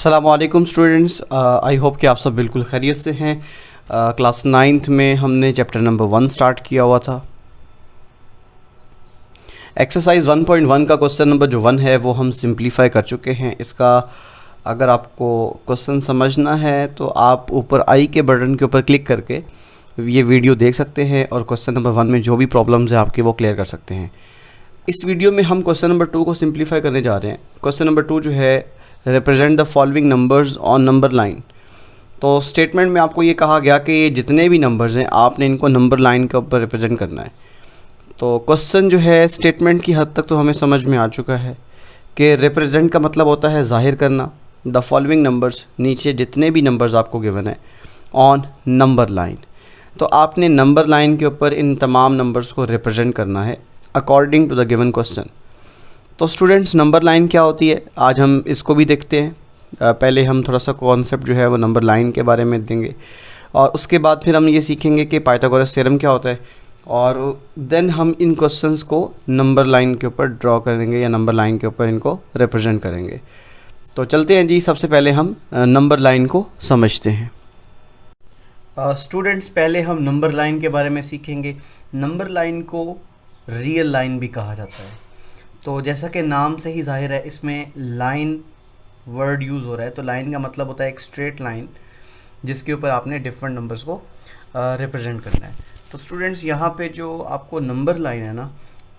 अस्सलामुअलैकुम students, I hope कि आप सब बिल्कुल खैरियत से हैं। क्लास 9th में हमने चैप्टर नंबर 1 स्टार्ट किया हुआ था। एक्सरसाइज 1.1 का क्वेश्चन नंबर जो 1 है वो हम सिंप्लीफाई कर चुके हैं। इसका अगर आपको क्वेश्चन समझना है तो आप ऊपर आई के बटन के ऊपर क्लिक करके ये वीडियो देख सकते हैं और क्वेश्चन नंबर 1 में जो भी प्रॉब्लम्स हैं आपके वो क्लियर कर सकते हैं। इस वीडियो में हम क्वेश्चन नंबर 2 को सिंप्लीफाई करने जा रहे हैं। क्वेश्चन नंबर 2 जो है, represent the following numbers on number line. तो स्टेटमेंट में आपको ये कहा गया कि ये जितने भी नंबर्स हैं आपने इनको नंबर लाइन के ऊपर रिप्रेजेंट करना है। तो क्वेश्चन जो है स्टेटमेंट की हद तक तो हमें समझ में आ चुका है कि रिप्रेजेंट का मतलब होता है ज़ाहिर करना। द फॉलोइंग नंबर्स, नीचे जितने भी नंबर्स आपको गिवन है ऑन नंबर लाइन, तो आपने नंबर लाइन के ऊपर इन तमाम नंबर्स को रिप्रेजेंट करना है according to the given question. तो स्टूडेंट्स, नंबर लाइन क्या होती है आज हम इसको भी देखते हैं। पहले हम थोड़ा सा कॉन्सेप्ट जो है वो नंबर लाइन के बारे में देंगे और उसके बाद फिर हम ये सीखेंगे कि पाइथागोरस थ्योरम क्या होता है और देन हम इन क्वेश्चंस को नंबर लाइन के ऊपर ड्रॉ करेंगे या नंबर लाइन के ऊपर इनको रिप्रेजेंट करेंगे। तो चलते हैं जी, सबसे पहले हम नंबर लाइन को समझते हैं। स्टूडेंट्स, पहले हम नंबर लाइन के बारे में सीखेंगे। नंबर लाइन को रियल लाइन भी कहा जाता है। तो जैसा कि नाम से ही जाहिर है, इसमें लाइन वर्ड यूज़ हो रहा है। तो लाइन का मतलब होता है एक स्ट्रेट लाइन जिसके ऊपर आपने डिफरेंट नंबर्स को रिप्रेजेंट करना है। तो स्टूडेंट्स, यहाँ पे जो आपको नंबर लाइन है ना,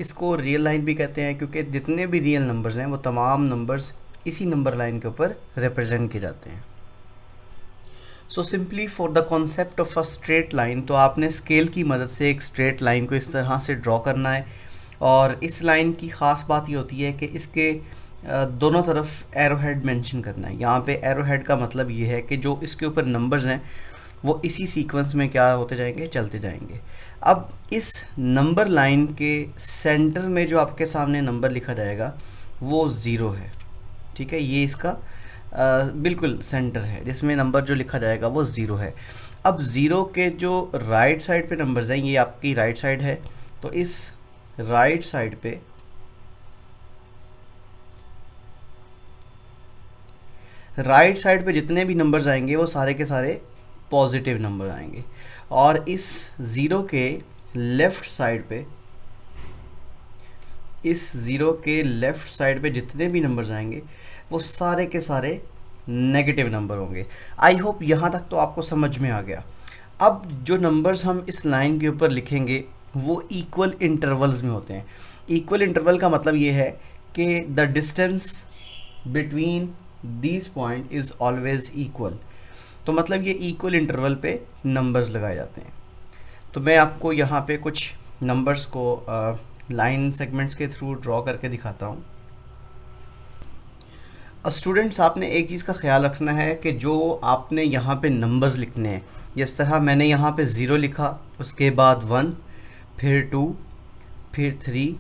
इसको रियल लाइन भी कहते हैं क्योंकि जितने भी रियल नंबर्स हैं वो तमाम नंबर्स इसी नंबर लाइन के ऊपर रिप्रेजेंट किए जाते हैं। So simply for the concept of a straight line, तो आपने स्केल की मदद से एक स्ट्रेट लाइन को इस तरह से ड्रॉ करना है। और इस लाइन की ख़ास बात ये होती है कि इसके दोनों तरफ एरो हेड मेंशन करना है। यहाँ पे एरो हेड का मतलब ये है कि जो इसके ऊपर नंबर्स हैं वो इसी सीक्वेंस में क्या होते जाएंगे, चलते जाएंगे। अब इस नंबर लाइन के सेंटर में जो आपके सामने नंबर लिखा जाएगा वो 0 है। ठीक है, ये इसका बिल्कुल सेंटर है जिसमें नंबर जो लिखा जाएगा वो 0 है। अब 0 के जो राइट साइड पे नंबर्स हैं, ये आपकी राइट साइड है, तो इस राइट साइड पे जितने भी नंबर्स आएंगे वो सारे के सारे पॉजिटिव नंबर आएंगे। और इस 0 के लेफ़्ट साइड पे जितने भी नंबर्स आएंगे वो सारे के सारे नेगेटिव नंबर होंगे। आई होप यहाँ तक तो आपको समझ में आ गया। अब जो नंबर्स हम इस लाइन के ऊपर लिखेंगे वो इक्वल इंटरवल्स में होते हैं। इक्वल इंटरवल का मतलब ये है कि the distance between these point is always equal. तो मतलब ये इक्वल इंटरवल पे नंबर्स लगाए जाते हैं। तो मैं आपको यहाँ पे कुछ नंबर्स को लाइन सेगमेंट्स के थ्रू ड्रॉ करके दिखाता हूँ। स्टूडेंट्स, आपने एक चीज़ का ख्याल रखना है कि जो आपने यहाँ पे नंबर्स लिखने हैं, जिस तरह मैंने यहाँ पे 0 लिखा, उसके बाद 1, फिर 2, फिर 3,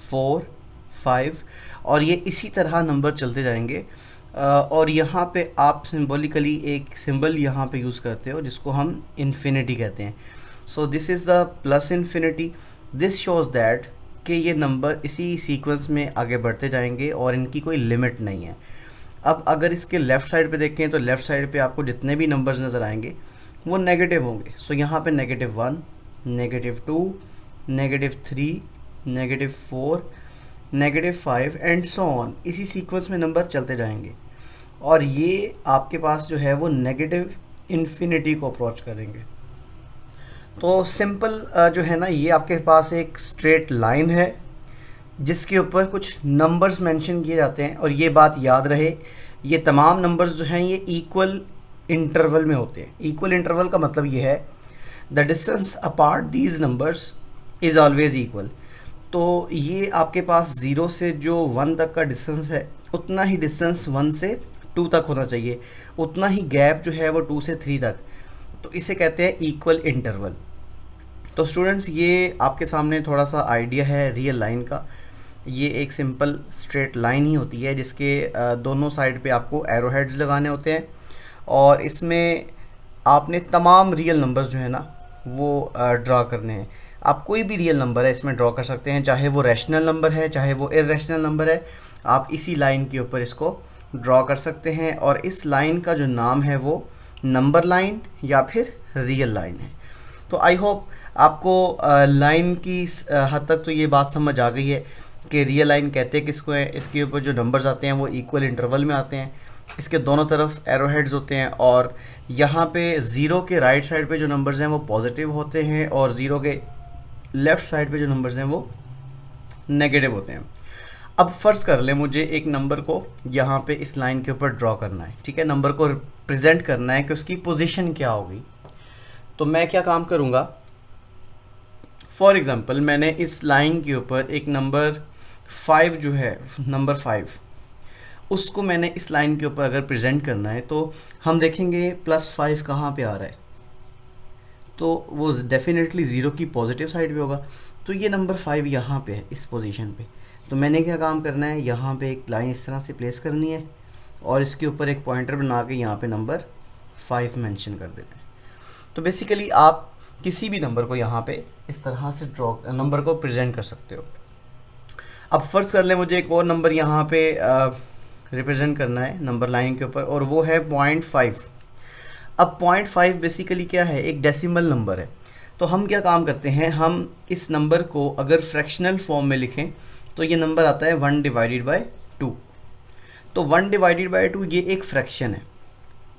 4, 5 और ये इसी तरह नंबर चलते जाएंगे। और यहाँ पे आप सिंबॉलिकली एक सिंबल यहाँ पे यूज़ करते हो जिसको हम इन्फिनिटी कहते हैं। So this is the plus infinity. This shows that कि ये नंबर इसी सीक्वेंस में आगे बढ़ते जाएंगे और इनकी कोई लिमिट नहीं है। अब अगर इसके लेफ़्ट साइड पे देखें तो लेफ़्ट साइड पे आपको जितने भी नंबर्स नज़र आएंगे वो नेगेटिव होंगे। सो यहाँ पे -1, -2, -3, -4, -5 एंड सो ऑन, इसी सीक्वेंस में नंबर चलते जाएंगे और ये आपके पास जो है वो नेगेटिव इन्फिनिटी को अप्रोच करेंगे। तो सिंपल जो है ना, ये आपके पास एक स्ट्रेट लाइन है जिसके ऊपर कुछ नंबर्स मेंशन किए जाते हैं। और ये बात याद रहे, ये तमाम नंबर्स जो हैं ये इक्वल इंटरवल में होते हैं। इक्वल इंटरवल का मतलब ये है the distance apart these numbers is always equal. तो ये आपके पास 0 से जो 1 तक का डिस्टेंस है उतना ही डिस्टेंस 1 से 2 तक होना चाहिए, उतना ही गैप जो है वो 2 से 3 तक। तो इसे कहते हैं इक्वल इंटरवल। तो स्टूडेंट्स, ये आपके सामने थोड़ा सा आइडिया है रियल लाइन का। ये एक सिंपल स्ट्रेट लाइन ही होती है जिसके दोनों साइड पे आपको एरो हेड्स लगाने होते हैं और इसमें आपने तमाम रियल नंबर्स जो है ना वो ड्रा करने हैं। आप कोई भी रियल नंबर है इसमें ड्रॉ कर सकते हैं, चाहे वो रैशनल नंबर है चाहे वो इर्रेशनल नंबर है। आप इसी लाइन के ऊपर इसको ड्रॉ कर सकते हैं और इस लाइन का जो नाम है वो नंबर लाइन या फिर रियल लाइन है। तो आई होप आपको लाइन की हद तक तो ये बात समझ आ गई है कि रियल लाइन कहते हैं किसको है। इसके ऊपर जो नंबर्स आते हैं वो इक्वल इंटरवल में आते हैं, इसके दोनों तरफ एरो हेड्स होते हैं और यहाँ पे ज़ीरो के राइट साइड पे जो नंबर्स हैं वो पॉजिटिव होते हैं और ज़ीरो के लेफ़्ट साइड पे जो नंबर्स हैं वो नेगेटिव होते हैं। अब फ़र्ज़ कर ले मुझे एक नंबर को यहाँ पे इस लाइन के ऊपर ड्रॉ करना है, ठीक है, नंबर को रिप्रेजेंट करना है कि उसकी पोजीशन क्या होगी। तो मैं क्या काम करूँगा, फॉर एग्ज़ाम्पल मैंने इस लाइन के ऊपर एक नंबर 5 जो है, नंबर 5 उसको मैंने इस लाइन के ऊपर अगर प्रेजेंट करना है तो हम देखेंगे +5 कहाँ पे आ रहा है, तो वो डेफिनेटली ज़ीरो की पॉजिटिव साइड पे होगा। तो ये नंबर 5 यहाँ पे है इस पोजीशन पे। तो मैंने क्या काम करना है, यहाँ पे एक लाइन इस तरह से प्लेस करनी है और इसके ऊपर एक पॉइंटर बना के यहाँ पे नंबर 5 मेंशन कर देते हैं। तो बेसिकली आप किसी भी नंबर को यहाँ पे इस तरह से नंबर को प्रेजेंट कर सकते हो। अब फ़र्ज़ कर लें मुझे एक और नंबर यहाँ पे रिप्रेजेंट करना है नंबर लाइन के ऊपर और वो है 0.5। अब 0.5 बेसिकली क्या है, एक डेसिमल नंबर है। तो हम क्या काम करते हैं, हम इस नंबर को अगर फ्रैक्शनल फॉर्म में लिखें तो ये नंबर आता है 1/2। तो 1/2 ये एक फ्रैक्शन है,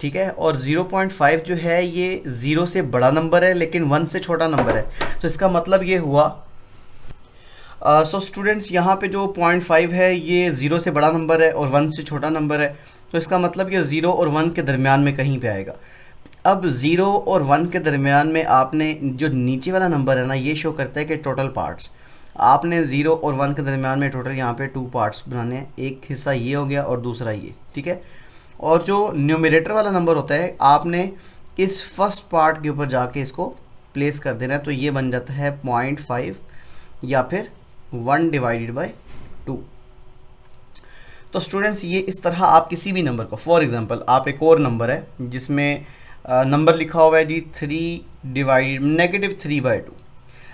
ठीक है, और 0.5 जो है ये 0 से बड़ा नंबर है लेकिन 1 से छोटा नंबर है। तो इसका मतलब ये हुआ सो स्टूडेंट्स यहाँ पे जो 0.5 है ये 0 से बड़ा नंबर है और 1 से छोटा नंबर है। तो इसका मतलब ये 0 और 1 के दरमियान में कहीं पे आएगा। अब 0 और 1 के दरमियान में आपने जो नीचे वाला नंबर है ना, ये शो करता है कि टोटल पार्ट्स आपने 0 और 1 के दरमियान में टोटल यहाँ पे 2 पार्ट्स बनाने हैं। एक हिस्सा ये हो गया और दूसरा ये, ठीक है। और जो न्यूमरेटर वाला नंबर होता है आपने इस फर्स्ट पार्ट के ऊपर जाके इसको प्लेस कर देना है। तो ये बन जाता है 0.5 या फिर 1/2। तो स्टूडेंट्स ये इस तरह आप किसी भी नंबर को, फॉर एग्जांपल आप एक और नंबर है जिसमें नंबर लिखा हुआ है जी -3/2।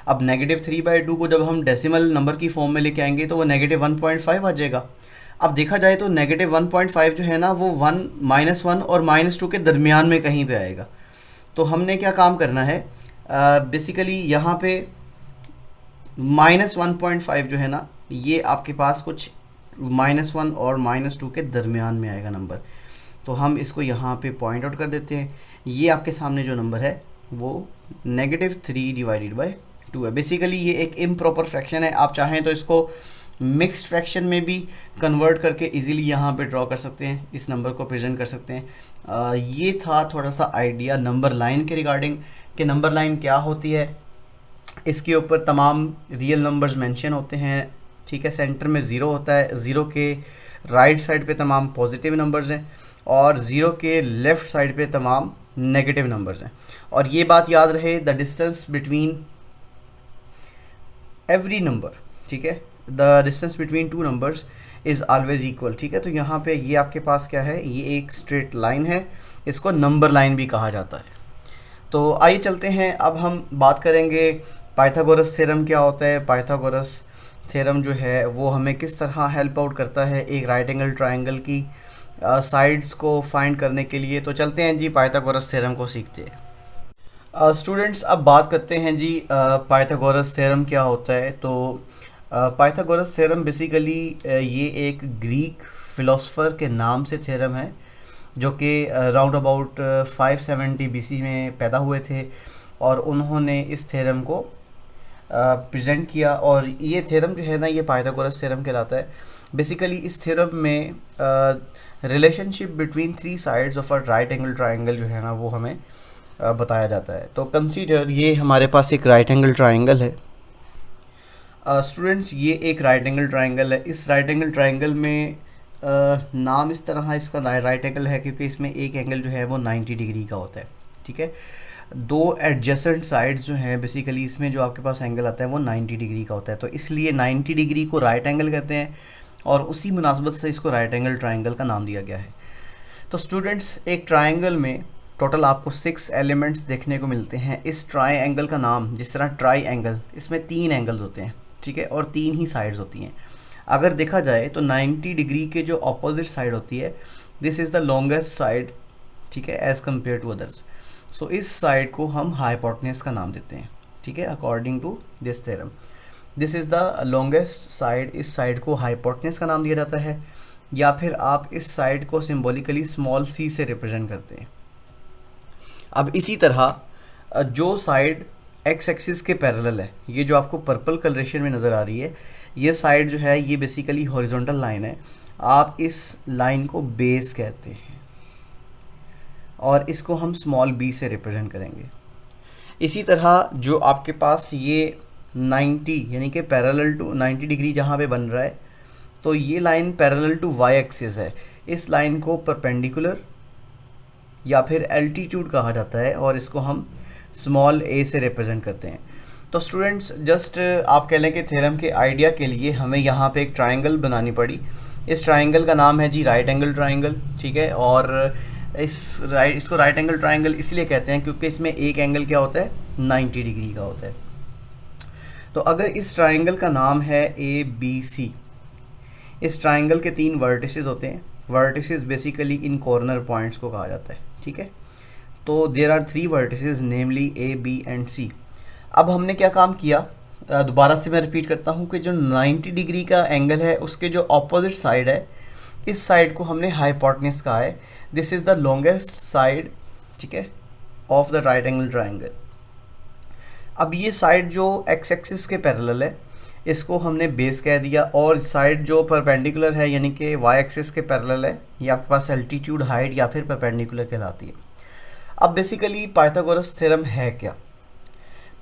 अब -3/2 को जब हम डेसिमल नंबर की फॉर्म में लेके आएंगे तो वो -1.5 आ जाएगा। अब देखा जाए तो -1.5 जो है ना वो -1 और -2 के दरमियान में कहीं पे आएगा। तो हमने क्या काम करना है, बेसिकली यहाँ पे -1.5 जो है ना ये आपके पास कुछ -1 और -2 के दरमियान में आएगा नंबर। तो हम इसको यहाँ पे पॉइंट आउट कर देते हैं। ये आपके सामने जो नंबर है वो -3/2 है। बेसिकली ये एक इम्प्रॉपर फ्रैक्शन है। आप चाहें तो इसको मिक्स्ड फ्रैक्शन में भी कन्वर्ट करके इजीली यहाँ पे ड्रॉ कर सकते हैं, इस नंबर को प्रेजेंट कर सकते हैं। ये था थोड़ा सा आइडिया नंबर लाइन के रिगार्डिंग कि नंबर लाइन क्या होती है। इसके ऊपर तमाम रियल नंबर्स मेंशन होते हैं, ठीक है। सेंटर में 0 होता है, 0 के राइट साइड पे तमाम पॉजिटिव नंबर्स हैं और 0 के लेफ़्ट साइड पे तमाम नेगेटिव नंबर्स हैं। और ये बात याद रहे, the distance between every number, ठीक है, the distance between 2 numbers is always equal, ठीक है। तो यहाँ पे ये आपके पास क्या है, ये एक स्ट्रेट लाइन है, इसको नंबर लाइन भी कहा जाता है। तो आइए चलते हैं, अब हम बात करेंगे पाइथागोरस थ्योरम क्या होता है। पाइथागोरस थ्योरम जो है वो हमें किस तरह हेल्प आउट करता है एक राइट एंगल ट्रायंगल की साइड्स को फाइंड करने के लिए। तो चलते हैं जी, पाइथागोरस थ्योरम को सीखते हैं। स्टूडेंट्स अब बात करते हैं जी पाइथागोरस थ्योरम क्या होता है। तो पाइथागोरस थ्योरम बेसिकली ये एक ग्रीक फिलोसोफर के नाम से थ्योरम है जो कि राउंड अबाउट 570 BC में पैदा हुए थे और उन्होंने इस थ्योरम को प्रेजेंट किया। और ये थ्योरम जो है ना ये पाइथागोरस थ्योरम कहलाता है। बेसिकली इस थ्योरम में relationship between 3 sides of a right angle triangle जो है ना वो हमें बताया जाता है। तो कंसीडर ये हमारे पास एक राइट एंगल ट्रायंगल है। स्टूडेंट्स ये एक राइट एंगल ट्रायंगल है। इस राइट एंगल ट्रायंगल में नाम इस तरह इसका राइट एंगल है क्योंकि इसमें एक एंगल जो है वो 90 डिग्री का होता है, ठीक है। 2 एडजेसेंट साइड्स जो हैं बेसिकली इसमें जो आपके पास एंगल आता है वो 90 डिग्री का होता है। तो इसलिए 90 डिग्री को राइट एंगल कहते हैं और उसी मुनासबत से इसको राइट एंगल ट्रायंगल का नाम दिया गया है। तो स्टूडेंट्स एक ट्रायंगल में टोटल आपको 6 एलिमेंट्स देखने को मिलते हैं। इस ट्रायंगल का नाम, जिस तरह ट्राई एंगल, इसमें 3 एंगल्स होते हैं, ठीक है, और 3 ही साइड्स होती हैं। अगर देखा जाए तो 90 डिग्री के जो ऑपोजिट साइड होती है, this is the longest side, ठीक है, एज़ कम्पेयर टू अदर्स। सो इस साइड को हम हाइपोटेन्यूज का नाम देते हैं, ठीक है, according to this theorem. This is the longest side, इस साइड को हाइपोटेन्यूज का नाम दिया जाता है, या फिर आप इस साइड को सिंबॉलिकली स्मॉल सी से रिप्रेजेंट करते हैं। अब इसी तरह जो साइड एक्स एक्सिस के पैरेलल है, ये जो आपको पर्पल कलरेशन में नज़र आ रही है, ये साइड जो है ये बेसिकली हॉरिजॉन्टल लाइन है। आप इस लाइन को बेस कहते हैं और इसको हम स्मॉल बी से रिप्रेजेंट करेंगे। इसी तरह जो आपके पास ये 90 यानी कि पैरेलल टू 90 डिग्री जहाँ पे बन रहा है, तो ये line parallel to y axis है। इस लाइन को परपेंडिकुलर या फिर एल्टीट्यूड कहा जाता है और इसको हम स्मॉल ए से रिप्रेजेंट करते हैं। तो स्टूडेंट्स जस्ट आप कह लें कि थ्योरम के आइडिया के लिए हमें यहाँ पे एक ट्रायंगल बनानी पड़ी। इस ट्रायंगल का नाम है जी राइट एंगल ट्रायंगल, ठीक है। और इसको राइट एंगल ट्रायंगल इसलिए कहते हैं क्योंकि इसमें एक एंगल क्या होता है, 90 डिग्री का होता है। तो अगर इस ट्रायंगल का नाम है ए बी सी, इस ट्रायंगल के 3 वर्टिसेस होते हैं। वर्टिसेस बेसिकली इन कॉर्नर पॉइंट्स को कहा जाता है, ठीक है। तो there are 3 vertices namely A B and C. अब हमने क्या काम किया, दोबारा से मैं रिपीट करता हूँ कि जो 90 डिग्री का एंगल है उसके जो ऑपोजिट साइड है, इस साइड को हमने हाइपोटेन्यूज कहा है। This is the longest side, ठीक है, of the right angle triangle. अब ये साइड जो एक्स एक्सिस के पैरेलल है, इसको हमने बेस कह दिया, और साइड जो परपेंडिकुलर है यानी कि वाई एक्सिस के पैरेलल है, ये आपके पास एल्टीट्यूड हाइट या फिर परपेंडिकुलर कहलाती है। अब बेसिकली पाइथागोरस थ्योरम है क्या?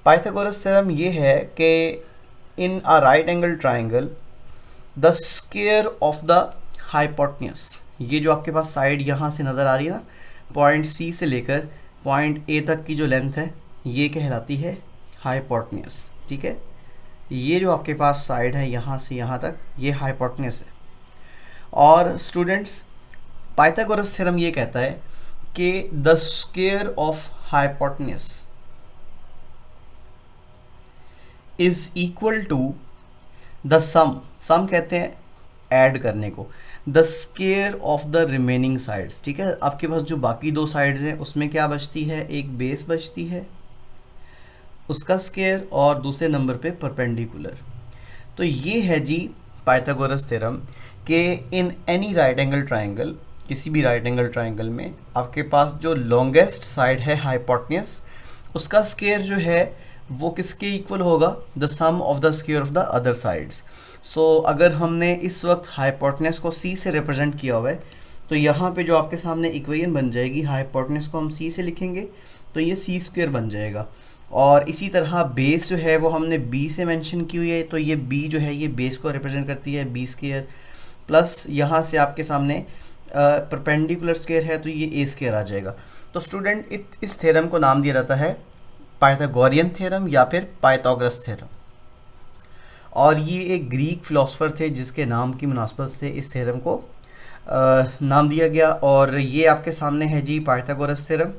पाइथागोरस थ्योरम ये है कि in a right angle triangle the square of the hypotenuse, ये जो आपके पास साइड यहाँ से नज़र आ रही है ना, पॉइंट सी से लेकर पॉइंट ए तक की जो लेंथ है ये कहलाती है हाइपोटेन्यूज, ठीक है। ये जो आपके पास साइड है यहाँ से यहाँ तक, ये हाइपोटेन्यूज है। और स्टूडेंट्स पाइथागोरस थ्योरम ये कहता है कि the square of hypotenuse is equal to the sum कहते हैं ऐड करने को, the square of the remaining sides, ठीक है। आपके पास जो बाकी 2 साइड्स हैं उसमें क्या बचती है, एक बेस बचती है उसका स्क्वायर और दूसरे नंबर पे परपेंडिकुलर। तो ये है जी पाइथागोरस थ्योरम कि in any right angle triangle, किसी भी राइट एंगल ट्रायंगल में आपके पास जो लॉन्गेस्ट साइड है हाइपोटेन्यूज, उसका स्क्वायर जो है वो किसके इक्वल होगा, the sum of the square of the other sides. So अगर हमने इस वक्त हाइपोटेन्यूज को सी से रिप्रेजेंट किया हुआ है, तो यहाँ पे जो आपके सामने इक्वेशन बन जाएगी, हाइपोटेन्यूज को हम सी से लिखेंगे तो ये सी स्क्वायर बन जाएगा। और इसी तरह बेस जो है वो हमने बी से मेंशन की हुई है, तो ये बी जो है ये बेस को रिप्रेजेंट करती है, बी स्क्वायर, प्लस यहाँ से आपके सामने परपेंडिकुलर स्क्वायर है तो ये ए स्क्वायर आ जाएगा। तो स्टूडेंट इस थ्योरम को नाम दिया जाता है पाइथागोरियन थ्योरम या फिर पाइथागोरस थ्योरम। और ये एक ग्रीक फिलोसोफर थे जिसके नाम की मुनासबत से इस थ्योरम को नाम दिया गया। और ये आपके सामने है जी पाइथागोरस थ्योरम।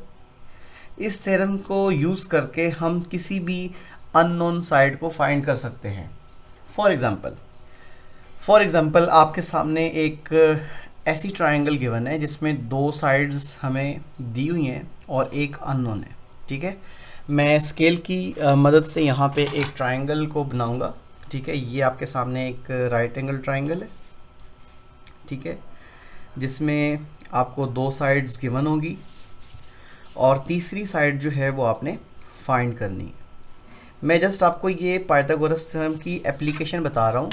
इस थ्योरम को यूज़ करके हम किसी भी अननोन साइड को फाइंड कर सकते हैं। फॉर एग्ज़ाम्पल आपके सामने एक ऐसी ट्रायंगल गिवन है जिसमें 2 साइड्स हमें दी हुई हैं और एक अननोन है, ठीक है। मैं स्केल की मदद से यहाँ पे एक ट्रायंगल को बनाऊँगा, ठीक है। ये आपके सामने एक राइट एंगल ट्रायंगल है, ठीक है, जिसमें आपको 2 साइड्स गिवन होगी और तीसरी साइड जो है वो आपने फाइंड करनी है। मैं जस्ट आपको ये पाइथागोरस थ्योरम की एप्लीकेशन बता रहा हूँ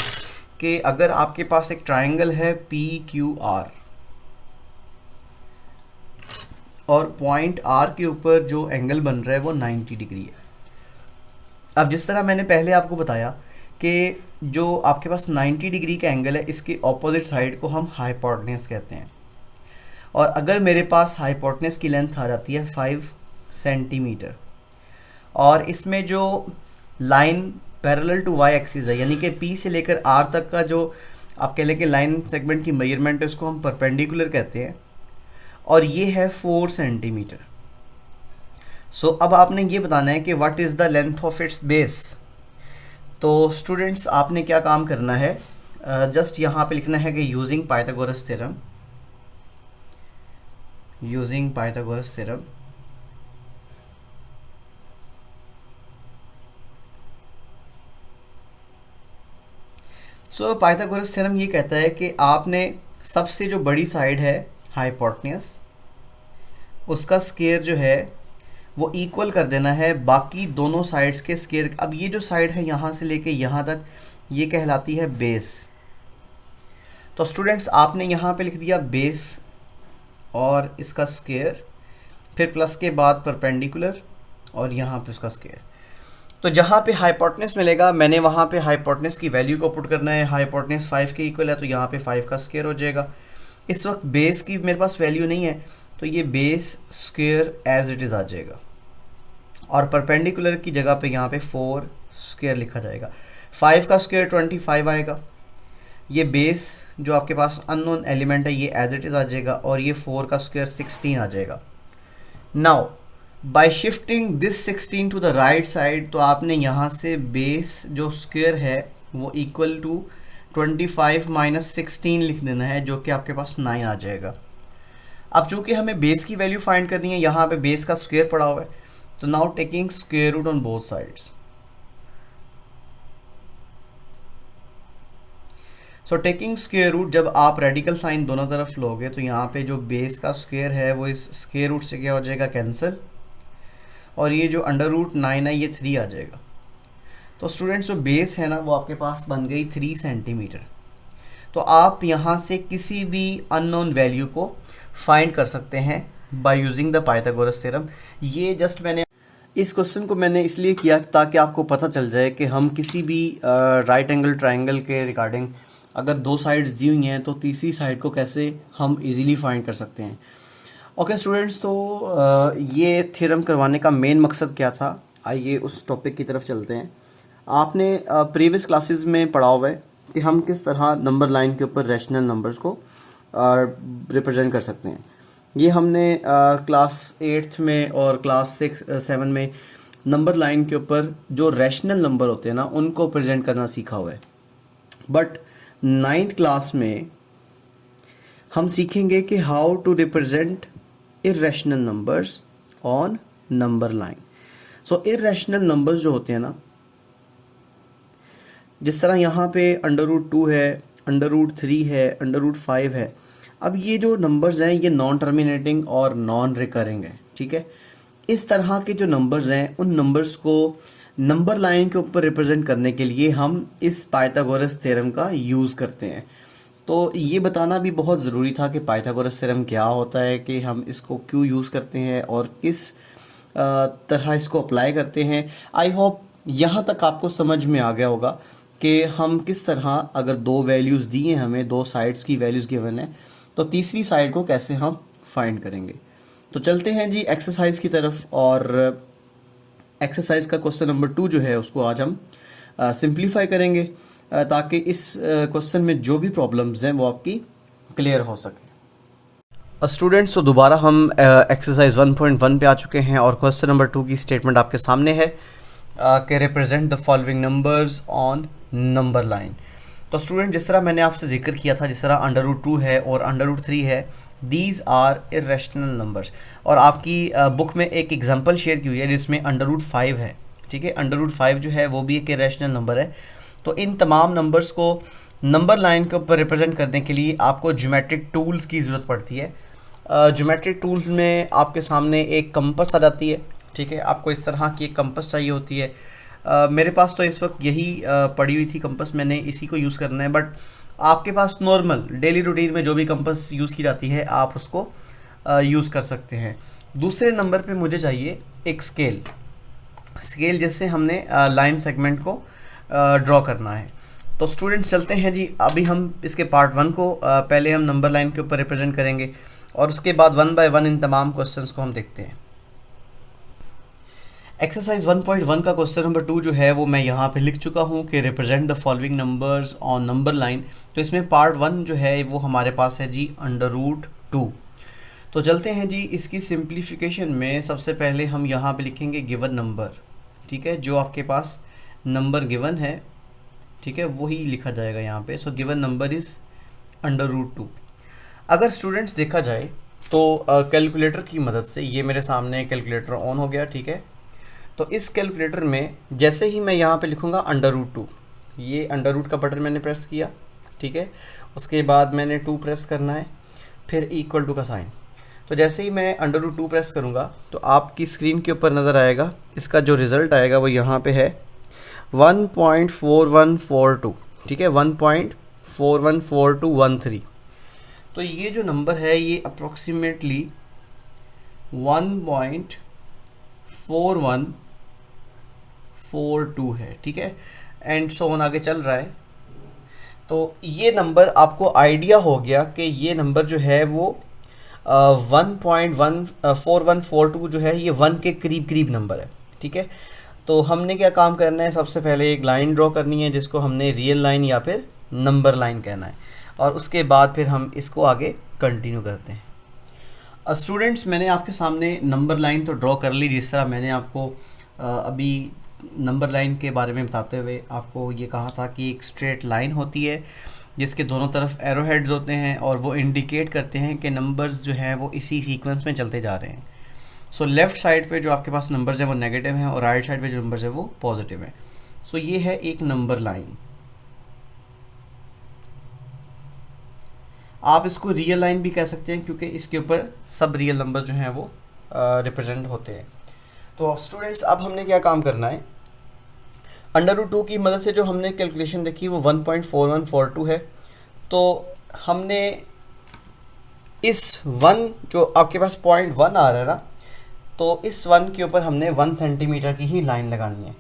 कि अगर आपके पास एक ट्रायंगल है पी क्यू आर और पॉइंट आर के ऊपर जो एंगल बन रहा है वो 90 डिग्री है। अब जिस तरह मैंने पहले आपको बताया कि जो आपके पास 90 डिग्री का एंगल है, इसके ऑपोजिट साइड को हम हाइपोटेन्यूज कहते हैं। और अगर मेरे पास हाइपोटेन्यूज की लेंथ आ जाती है 5 सेंटीमीटर और इसमें जो line parallel to y axis है, यानी कि पी से लेकर आर तक का जो आप कह लें कि लाइन सेगमेंट की मेजरमेंट है, उसको हम परपेंडिकुलर कहते हैं, और ये है 4 सेंटीमीटर। सो अब आपने ये बताना है कि what is the length of its base. तो स्टूडेंट्स आपने क्या काम करना है, जस्ट यहाँ पे लिखना है कि using Pythagoras theorem, using Pythagoras theorem. सो पाइथागोरस थ्योरम ये कहता है कि आपने सबसे जो बड़ी साइड है हाइपोटेन्यूस, उसका स्क्वायर जो है वो इक्वल कर देना है बाकी दोनों साइड्स के स्क्वायर। अब ये जो साइड है यहाँ से लेके यहाँ तक, ये कहलाती है बेस। तो स्टूडेंट्स आपने यहाँ पे लिख दिया बेस और इसका स्क्वायर, फिर प्लस के बाद परपेंडिकुलर और यहाँ पे उसका स्क्वायर। तो जहाँ पे हाइपोटेन्यूस मिलेगा मैंने वहाँ पे हाइपोटेन्यूस की वैल्यू को पुट करना है। हाइपोटेन्यूस 5 के इक्वल है तो यहाँ पे 5 का स्क्वायर हो जाएगा। इस वक्त बेस की मेरे पास वैल्यू नहीं है तो ये base square as it is आ जाएगा और परपेंडिकुलर की जगह पे यहाँ पे 4 स्क्वायर लिखा जाएगा। 5 का स्क्वायर 25 आएगा। ये बेस जो आपके पास अननोन एलिमेंट है ये एज इट इज़ आ जाएगा और ये 4 का स्क्वायर 16 आ जाएगा। Now by shifting this 16 to the right side, तो आपने यहाँ से बेस जो स्क्वायर है वो इक्वल टू 25 माइनस 16 लिख देना है, जो कि आपके पास 9 आ जाएगा। अब चूंकि हमें बेस की वैल्यू फाइंड करनी है, यहाँ पे बेस का स्क्वायर पड़ा हुआ है, तो now taking square root on both sides. So taking square root, जब आप रेडिकल साइन दोनों तरफ लोगे तो यहाँ पे जो बेस का स्क्वायर है वो इस स्क्वायर रूट से क्या हो जाएगा, कैंसिल, और ये जो अंडर रूट 9 है ये 3 आ जाएगा। तो स्टूडेंट्स जो बेस है ना वो आपके पास बन गई 3 सेंटीमीटर। तो आप यहाँ से किसी भी अननोन वैल्यू को फाइंड कर सकते हैं by using the Pythagoras theorem. ये जस्ट मैंने इस क्वेश्चन को मैंने इसलिए किया ताकि आपको पता चल जाए कि हम किसी भी राइट एंगल ट्रायंगल के रिगार्डिंग अगर दो साइड्स दी हुई हैं तो तीसरी साइड को कैसे हम इजीली फाइंड कर सकते हैं। ओके स्टूडेंट्स, तो ये थ्योरम करवाने का मेन मकसद क्या था, आइए उस टॉपिक की तरफ चलते हैं। आपने प्रीवियस क्लासेस में पढ़ा हुआ है कि हम किस तरह नंबर लाइन के ऊपर रैशनल नंबर्स को रिप्रेजेंट कर सकते हैं। ये हमने क्लास 8th में और क्लास 6-7 में नंबर लाइन के ऊपर जो रैशनल नंबर होते हैं ना उनको प्रेजेंट करना सीखा हुआ है। बट 9th क्लास में हम सीखेंगे कि how to represent irrational numbers on number line. So irrational numbers जो होते हैं ना, जिस तरह यहाँ पे √2 है, √3 है, √5 है। अब ये जो नंबर्स हैं ये नॉन टर्मिनेटिंग और नॉन रिकरिंग है, ठीक है। इस तरह के जो नंबर्स हैं उन नंबर्स को नंबर लाइन के ऊपर रिप्रेजेंट करने के लिए हम इस पाइथागोरस थ्योरम का यूज़ करते हैं। तो ये बताना भी बहुत ज़रूरी था कि पाइथागोरस थ्योरम क्या होता है, कि हम इसको क्यों यूज़ करते हैं और किस तरह इसको अप्लाई करते हैं। आई होप यहाँ तक आपको समझ में आ गया होगा कि हम किस तरह, अगर दो वैल्यूज़ दी हैं हमें, दो साइड्स की वैल्यूज़ गिवन है, तो तीसरी साइड को कैसे हम फाइंड करेंगे। तो चलते हैं जी एक्सरसाइज की तरफ, और एक्सरसाइज का क्वेश्चन नंबर 2 जो है उसको आज हम सिंप्लीफाई करेंगे ताकि इस क्वेश्चन में जो भी प्रॉब्लम्स हैं वो आपकी क्लियर हो सके। स्टूडेंट्स, तो दोबारा हम एक्सरसाइज 1.1 पे आ चुके हैं और क्वेश्चन नंबर 2 की स्टेटमेंट आपके सामने है कि represent the following numbers on number line. तो स्टूडेंट, जिस तरह मैंने आपसे जिक्र किया था, जिस तरह √2 है और √3 है, दीज आर इर्रेशनल नंबर्स। और आपकी बुक में एक एग्जांपल शेयर की हुई है जिसमें √5 है, ठीक है। √5 जो है वो भी एक इर्रेशनल नंबर है। तो इन तमाम नंबर्स को नंबर लाइन के ऊपर रिप्रेजेंट करने के लिए आपको ज्योमेट्रिक टूल्स की ज़रूरत पड़ती है। ज्योमेट्रिक टूल्स में आपके सामने एक कंपस आ जाती है, ठीक है। आपको इस तरह की एक कंपस चाहिए होती है। मेरे पास तो इस वक्त यही पड़ी हुई थी कंपस, मैंने इसी को यूज़ करना है। बट आपके पास नॉर्मल डेली रूटीन में जो भी कंपस यूज़ की जाती है आप उसको यूज़ कर सकते हैं। दूसरे नंबर पे मुझे चाहिए एक स्केल जिससे हमने लाइन सेगमेंट को ड्रॉ करना है। तो स्टूडेंट्स चलते हैं जी, अभी हम इसके पार्ट 1 को पहले हम नंबर लाइन के ऊपर रिप्रेजेंट करेंगे और उसके बाद 1 बाय 1 इन तमाम क्वेश्चंस को हम देखते हैं। एक्सरसाइज 1.1 का क्वेश्चन नंबर 2 जो है वो मैं यहाँ पे लिख चुका हूँ कि represent the following numbers on number line. तो इसमें पार्ट 1 जो है वो हमारे पास है जी √2। तो चलते हैं जी, इसकी सिंप्लीफिकेशन में सबसे पहले हम यहाँ पे लिखेंगे गिवन नंबर, ठीक है। जो आपके पास नंबर गिवन है, ठीक है, वही लिखा जाएगा यहाँ पे। सो गिवन नंबर इज़ √2। अगर स्टूडेंट्स देखा जाए तो कैलकुलेटर की मदद से, ये मेरे सामने कैलकुलेटर ऑन हो गया, ठीक है। तो इस कैलकुलेटर में जैसे ही मैं यहाँ पे लिखूँगा √2, ये अंडर का बटन मैंने प्रेस किया, ठीक है। उसके बाद मैंने 2 प्रेस करना है, फिर इक्वल टू का साइन। तो जैसे ही मैं √2 प्रेस करूँगा तो आपकी स्क्रीन के ऊपर नज़र आएगा, इसका जो रिज़ल्ट आएगा वो यहाँ पे है 1.4142, ठीक है, 1.414213। तो ये जो नंबर है ये अप्रोक्सीमेटली 1.4142 है, ठीक है, एंड सो ऑन आगे चल रहा है। तो ये नंबर आपको आइडिया हो गया कि ये नंबर जो है वो 1.4142 जो है ये 1 के करीब करीब नंबर है, ठीक है। तो हमने क्या काम करना है, सबसे पहले एक लाइन ड्रॉ करनी है जिसको हमने रियल लाइन या फिर नंबर लाइन कहना है, और उसके बाद फिर हम इसको आगे कंटिन्यू करते हैं। स्टूडेंट्स, मैंने आपके सामने नंबर लाइन तो ड्रॉ कर ली, जिस तरह मैंने आपको अभी नंबर लाइन के बारे में बताते हुए आपको ये कहा था कि एक स्ट्रेट लाइन होती है जिसके दोनों तरफ एरो हेड्स होते हैं और वो इंडिकेट करते हैं कि नंबर्स जो हैं वो इसी सीक्वेंस में चलते जा रहे हैं। सो लेफ़्ट साइड पे जो आपके पास नंबर्स हैं वो नेगेटिव हैं और राइट साइड पे जो नंबर्स हैं वो पॉजिटिव हैं। सो ये है एक नंबर लाइन। आप इसको रियल लाइन भी कह सकते हैं क्योंकि इसके ऊपर सब रियल नंबर जो हैं वो रिप्रेजेंट होते हैं। तो स्टूडेंट्स, अब हमने क्या काम करना है, √2 की मदद से जो हमने कैलकुलेशन देखी वो 1.4142 है। तो हमने इस 1 जो आपके पास 0.1 आ रहा है ना, तो इस 1 के ऊपर हमने 1 सेंटीमीटर की ही लाइन लगानी है।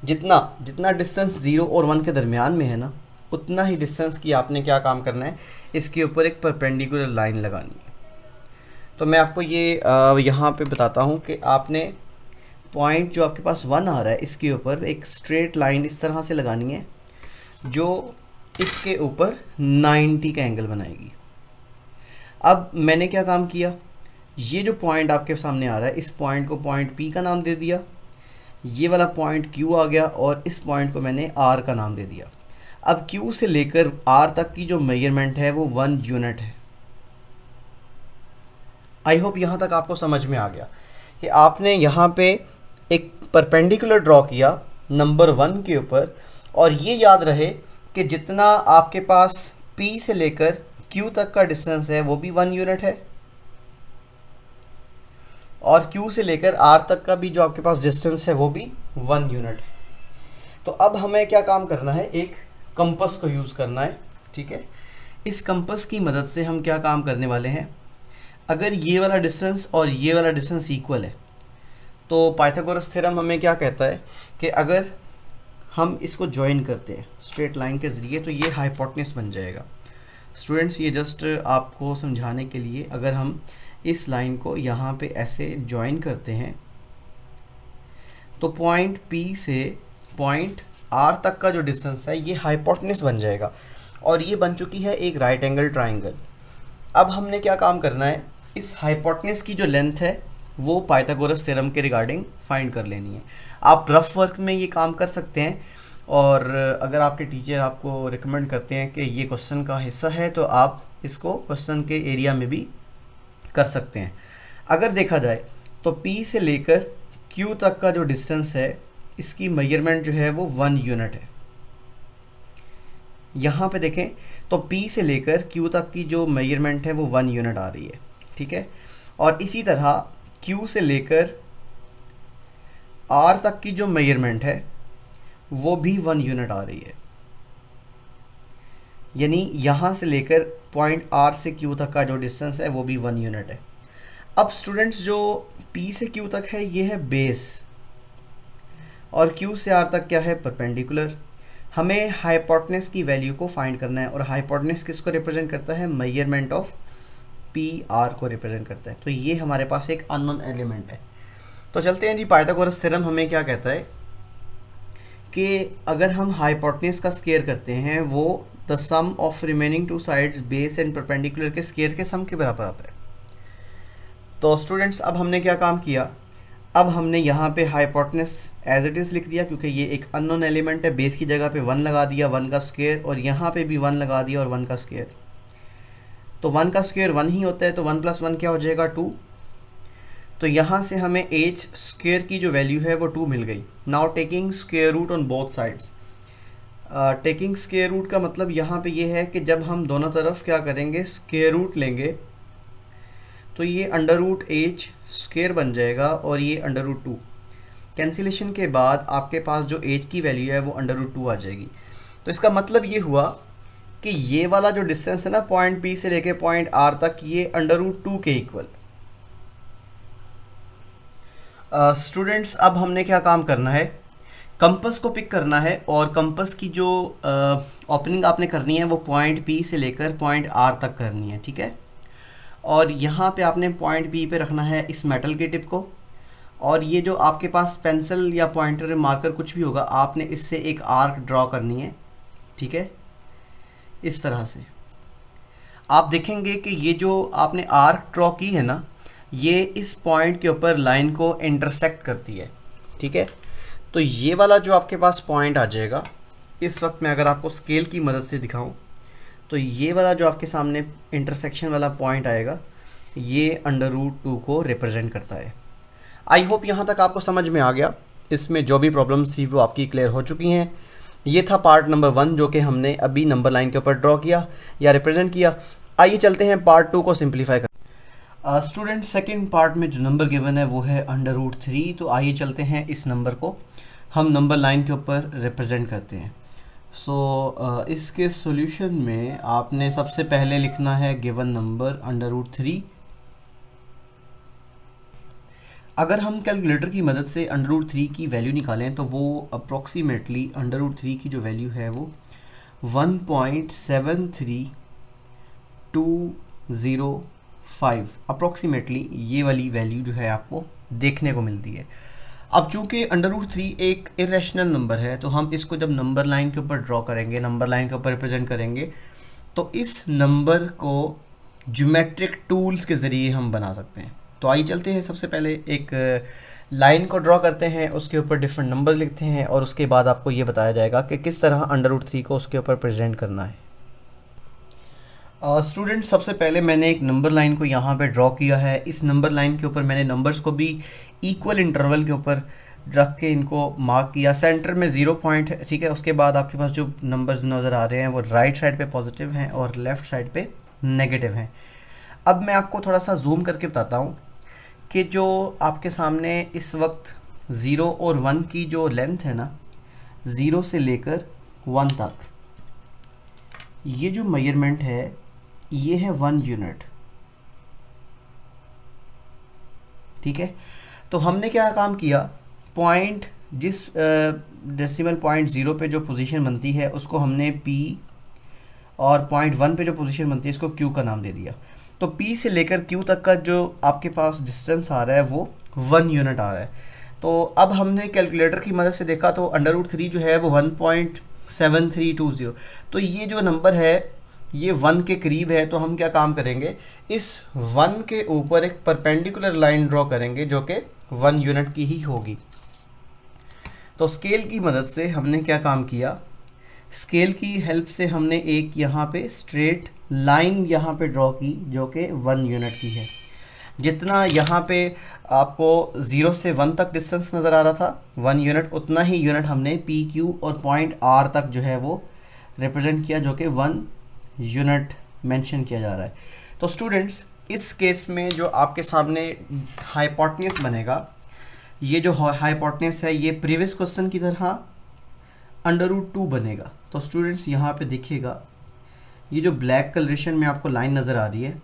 जितना डिस्टेंस 0 और 1 के दरमियान में है ना, उतना ही डिस्टेंस की आपने क्या काम करना है, इसके ऊपर एक परपेंडिकुलर लाइन लगानी है। तो मैं आपको ये यहाँ पे बताता हूँ कि आपने पॉइंट जो आपके पास 1 आ रहा है इसके ऊपर एक स्ट्रेट लाइन इस तरह से लगानी है जो इसके ऊपर 90 का एंगल बनाएगी। अब मैंने क्या काम किया, ये जो पॉइंट आपके सामने आ रहा है इस पॉइंट को पॉइंट P का नाम दे दिया, ये वाला पॉइंट Q आ गया और इस पॉइंट को मैंने R का नाम दे दिया। अब Q से लेकर R तक की जो मेजरमेंट है वो 1 यूनिट है। आई होप यहाँ तक आपको समझ में आ गया कि आपने यहाँ पे एक परपेंडिकुलर ड्रॉ किया नंबर 1 के ऊपर, और ये याद रहे कि जितना आपके पास P से लेकर Q तक का डिस्टेंस है वो भी 1 यूनिट है, और Q से लेकर R तक का भी जो आपके पास डिस्टेंस है वो भी 1 यूनिट है। तो अब हमें क्या काम करना है, एक कंपास को यूज़ करना है, ठीक है। इस कंपास की मदद से हम क्या काम करने वाले हैं, अगर ये वाला डिस्टेंस और ये वाला डिस्टेंस इक्वल है तो पाइथागोरस थ्योरम हमें क्या कहता है कि अगर हम इसको ज्वाइन करते हैं स्ट्रेट लाइन के ज़रिए तो ये हाइपोटेन्यूज बन जाएगा। स्टूडेंट्स, ये जस्ट आपको समझाने के लिए, अगर हम इस लाइन को यहाँ पे ऐसे ज्वाइन करते हैं तो पॉइंट P से पॉइंट R तक का जो डिस्टेंस है ये हाइपोटेन्यूज बन जाएगा, और ये बन चुकी है एक राइट एंगल ट्राइंगल। अब हमने क्या काम करना है, इस हाइपोटेन्यूज की जो लेंथ है वो पाइथागोरस थ्योरम के रिगार्डिंग फाइंड कर लेनी है। आप रफ वर्क में ये काम कर सकते हैं, और अगर आपके टीचर आपको रिकमेंड करते हैं कि ये क्वेश्चन का हिस्सा है तो आप इसको क्वेश्चन के एरिया में भी कर सकते हैं। अगर देखा जाए तो P से लेकर Q तक का जो डिस्टेंस है इसकी मेजरमेंट जो है वो 1 यूनिट है। यहाँ पे देखें तो P से लेकर Q तक की जो मेजरमेंट है वो 1 यूनिट आ रही है, ठीक है। और इसी तरह Q से लेकर R तक की जो मेजरमेंट है वो भी 1 यूनिट आ रही है, यानी यहाँ से लेकर पॉइंट R से Q तक का जो डिस्टेंस है वो भी 1 यूनिट है। अब स्टूडेंट्स, जो P से Q तक है ये है बेस, और Q से R तक क्या है, परपेंडिकुलर। हमें हाइपोटेन्यूज की वैल्यू को फाइंड करना है, और हाइपोटेन्यूज किसको रिप्रेजेंट करता है, मेजरमेंट ऑफ PR को रिप्रेजेंट करता है। तो ये हमारे पास एक अननोन एलिमेंट है। तो चलते हैं जी, पाइथागोरस थ्योरम हमें क्या कहता है कि अगर हम हाइपोटेन्यूज का स्क्वायर करते हैं वो the sum of remaining two sides base and perpendicular के स्क्वायर के सम के बराबर आता है। तो स्टूडेंट्स, अब हमने क्या काम किया, अब हमने यहाँ पे हाइपोटेनस एज इट इज़ लिख दिया, क्योंकि ये एक अननोन एलिमेंट है। बेस की जगह पे 1 लगा दिया, 1 का स्क्वायर, और यहाँ पे भी 1 लगा दिया और 1 का स्क्वायर। तो 1 का स्क्वायर 1 ही होता है, तो 1 + 1 क्या हो जाएगा 2। तो यहाँ से हमें एच स्क्वायर की जो वैल्यू है वो 2 मिल गई। Now taking square root on both sides. Taking square root का मतलब यहाँ पे ये है कि जब हम दोनों तरफ क्या करेंगे, स्क्वायर रूट लेंगे, तो ये √h स्क्वायर बन जाएगा और ये √2। कैंसिलेशन के बाद आपके पास जो h की वैल्यू है वो √2 आ जाएगी। तो इसका मतलब ये हुआ कि ये वाला जो डिस्टेंस है ना पॉइंट P से लेके पॉइंट R तक, ये √2 के इक्वल। स्टूडेंट्स अब हमने क्या काम करना है, कंपस को पिक करना है, और कंपस की जो ओपनिंग आपने करनी है वो पॉइंट P से लेकर पॉइंट R तक करनी है, ठीक है। और यहाँ पे आपने पॉइंट P पे रखना है इस मेटल के टिप को, और ये जो आपके पास पेंसिल या पॉइंटर मार्कर कुछ भी होगा, आपने इससे एक आर्क ड्रॉ करनी है, ठीक है। इस तरह से आप देखेंगे कि ये जो आपने आर्क ड्रॉ की है ना, ये इस पॉइंट के ऊपर लाइन को इंटरसेक्ट करती है, ठीक है। तो ये वाला जो आपके पास पॉइंट आ जाएगा, इस वक्त मैं अगर आपको स्केल की मदद से दिखाऊं, तो ये वाला जो आपके सामने इंटरसेक्शन वाला पॉइंट आएगा, ये √2 को रिप्रेजेंट करता है। आई होप यहाँ तक आपको समझ में आ गया। इसमें जो भी प्रॉब्लम्स थी वो आपकी क्लियर हो चुकी हैं। ये था पार्ट नंबर 1 जो कि हमने अभी नंबर लाइन के ऊपर ड्रॉ किया या रिप्रेजेंट किया। आइए चलते हैं पार्ट 2 को सिंप्लीफाई कर। स्टूडेंट सेकंड पार्ट में जो नंबर गिवन है वो है √3। तो आइए चलते हैं इस नंबर को हम नंबर लाइन के ऊपर रिप्रेजेंट करते हैं। इसके सॉल्यूशन में आपने सबसे पहले लिखना है गिवन नंबर √3। अगर हम कैलकुलेटर की मदद से √3 की वैल्यू निकालें तो वो अप्रॉक्सीमेटली √3 की जो वैल्यू है वो 1.73205 अप्रॉक्सीमेटली ये वाली वैल्यू जो है आपको देखने को मिलती है। अब चूंकि √3 एक इरेशनल नंबर है, तो हम इसको जब नंबर लाइन के ऊपर ड्रॉ करेंगे, नंबर लाइन के ऊपर रिप्रेजेंट करेंगे, तो इस नंबर को ज्योमेट्रिक टूल्स के ज़रिए हम बना सकते हैं। तो आइए चलते हैं, सबसे पहले एक लाइन को ड्रॉ करते हैं, उसके ऊपर डिफरेंट नंबर्स लिखते हैं, और उसके बाद आपको ये बताया जाएगा कि किस तरह √3 को उसके ऊपर प्रेजेंट करना है। स्टूडेंट सबसे पहले मैंने एक नंबर लाइन को यहाँ पे ड्रॉ किया है। इस नंबर लाइन के ऊपर मैंने नंबर्स को भी इक्वल इंटरवल के ऊपर रख के इनको मार्क किया। सेंटर में 0 पॉइंट है, ठीक है। उसके बाद आपके पास जो नंबर्स नज़र आ रहे हैं वो राइट साइड पे पॉजिटिव हैं और लेफ़्ट साइड पे नेगेटिव हैं। अब मैं आपको थोड़ा सा जूम करके बताता हूँ कि जो आपके सामने इस वक्त 0 और 1 की जो लेंथ है ना, 0 से लेकर 1 तक, ये जो मेजरमेंट है ये है 1 यूनिट, ठीक है। तो हमने क्या काम किया, पॉइंट जिस डेसिमल पॉइंट 0 पे जो पोजीशन बनती है उसको हमने P, और पॉइंट 1 पे जो पोजीशन बनती है इसको Q का नाम दे दिया। तो P से लेकर Q तक का जो आपके पास डिस्टेंस आ रहा है वो 1 यूनिट आ रहा है। तो अब हमने कैलकुलेटर की मदद से देखा तो √3 जो है वो 1.7320। तो ये जो नंबर है ये 1 के करीब है। तो हम क्या काम करेंगे, इस 1 के ऊपर एक परपेंडिकुलर लाइन ड्रॉ करेंगे जो कि 1 यूनिट की ही होगी। तो स्केल की मदद से हमने क्या काम किया, स्केल की हेल्प से हमने एक यहाँ पे स्ट्रेट लाइन यहाँ पे ड्रॉ की जो कि 1 यूनिट की है। जितना यहाँ पे आपको 0 से 1 तक डिस्टेंस नज़र आ रहा था 1 यूनिट, उतना ही यूनिट हमने PQ और पॉइंट R तक जो है वो रिप्रेजेंट किया जो कि 1 यूनिट मेंशन किया जा रहा है। तो स्टूडेंट्स इस केस में जो आपके सामने हाइपोटेन्यूस बनेगा, ये जो हाइपोटेन्यूस है ये प्रीवियस क्वेश्चन की तरह √2 बनेगा। तो स्टूडेंट्स यहाँ पे देखिएगा, ये जो ब्लैक कलरेशन में आपको लाइन नज़र आ रही है,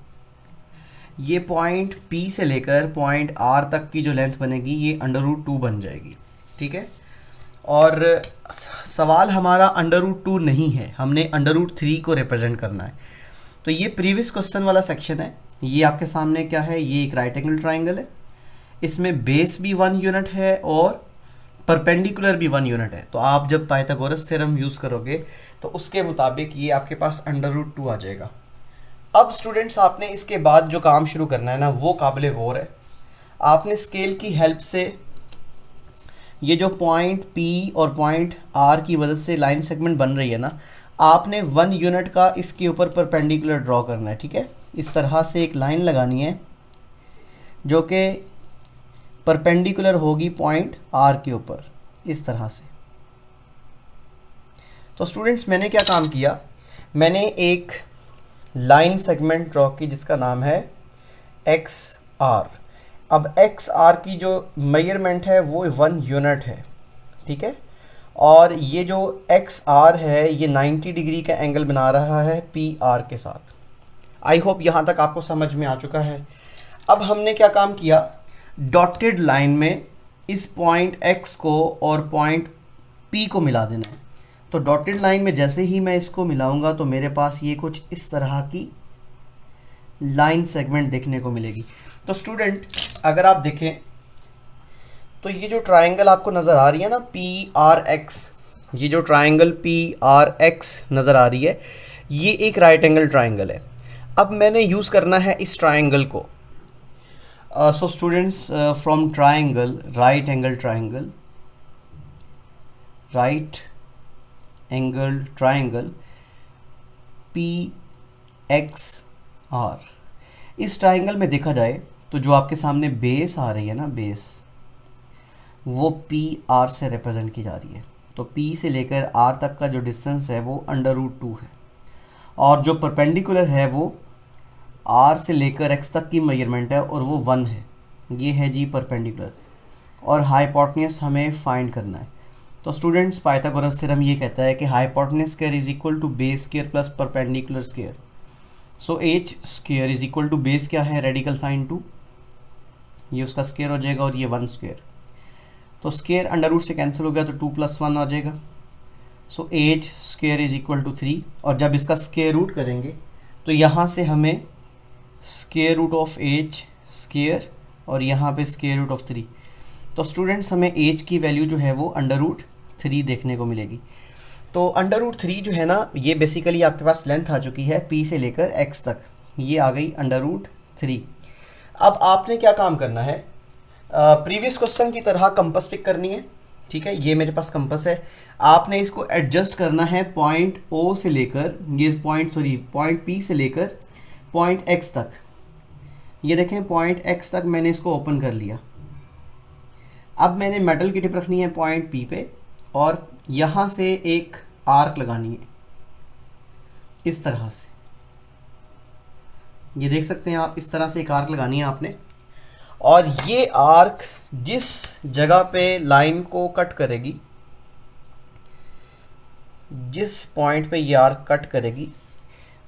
ये पॉइंट P से लेकर पॉइंट R तक की जो लेंथ बनेगी ये √2 बन जाएगी, ठीक है। और सवाल हमारा √2 नहीं है, हमने √3 को रिप्रेजेंट करना है। तो ये प्रीवियस क्वेश्चन वाला सेक्शन है। ये आपके सामने क्या है, ये एक राइट एंगल ट्राइंगल है, इसमें बेस भी 1 यूनिट है और परपेंडिकुलर भी 1 यूनिट है। तो आप जब पाइथागोरस थ्योरम यूज़ करोगे तो उसके मुताबिक ये आपके पास √2 आ जाएगा। अब स्टूडेंट्स आपने इसके बाद जो काम शुरू करना है ना वो काबिल गौर है। आपने स्केल की हेल्प से ये जो पॉइंट P और पॉइंट R की मदद से लाइन सेगमेंट बन रही है ना, आपने 1 यूनिट का इसके ऊपर परपेंडिकुलर ड्रॉ करना है। ठीक है, इस तरह से एक लाइन लगानी है जो कि परपेंडिकुलर होगी पॉइंट R के ऊपर, इस तरह से। तो स्टूडेंट्स मैंने क्या काम किया, मैंने एक लाइन सेगमेंट ड्रॉ की जिसका नाम है XR। अब XR की जो मेजरमेंट है वो 1 यूनिट है। ठीक है, और ये जो XR है ये 90 डिग्री का एंगल बना रहा है PR के साथ। आई होप यहाँ तक आपको समझ में आ चुका है। अब हमने क्या काम किया, डॉटेड लाइन में इस पॉइंट X को और पॉइंट P को मिला देना है। तो डॉटेड लाइन में जैसे ही मैं इसको मिलाऊंगा तो मेरे पास ये कुछ इस तरह की लाइन सेगमेंट देखने को मिलेगी। तो स्टूडेंट अगर आप देखें तो ये जो ट्रायंगल आपको नज़र आ रही है ना PRX, ये जो ट्रायंगल PRX नज़र आ रही है ये एक राइट एंगल ट्रायंगल है। अब मैंने यूज़ करना है इस ट्रायंगल को। So students from triangle right angle triangle, right angle triangle PXR, इस ट्रायंगल में देखा जाए तो जो आपके सामने बेस आ रही है ना, बेस वो PR से रिप्रेजेंट की जा रही है। तो P से लेकर R तक का जो डिस्टेंस है वो √2 है, और जो परपेंडिकुलर है वो R से लेकर X तक की मेजरमेंट है और वो 1 है। ये है जी परपेंडिकुलर, और हाइपोटेन्यूज हमें फाइंड करना है। तो स्टूडेंट्स पाइथागोरस थ्योरम ये कहता है कि hypotenuse square is equal to base square plus perpendicular square. So h square is equal to base क्या है, रेडिकल साइन 2, ये उसका स्क्वायर हो जाएगा, और ये 1 स्क्वायर। तो स्क्वायर अंडर रूट से कैंसिल हो गया तो 2 + 1 आ जाएगा। So h square is equal to 3, और जब इसका स्क्वायर रूट करेंगे तो यहाँ से हमें square root of h square और यहाँ पे स्क्वायर रूट ऑफ 3। तो स्टूडेंट्स हमें h की वैल्यू जो है वो √3 देखने को मिलेगी। तो √3 जो है ना, ये बेसिकली आपके पास लेंथ आ चुकी है P से लेकर X तक, ये आ गई √3। अब आपने क्या काम करना है, प्रीवियस क्वेश्चन की तरह कंपास पिक करनी है। ठीक है, ये मेरे पास कंपास है, आपने इसको एडजस्ट करना है पॉइंट O से लेकर ये पॉइंट P से लेकर पॉइंट X तक। ये देखें पॉइंट X तक मैंने इसको ओपन कर लिया। अब मैंने मेटल की टिप रखनी है पॉइंट P पे, और यहाँ से एक आर्क लगानी है इस तरह से। ये देख सकते हैं आप, इस तरह से एक आर्क लगानी है आपने, और ये आर्क जिस जगह पे लाइन को कट करेगी, जिस पॉइंट पे ये आर्क कट करेगी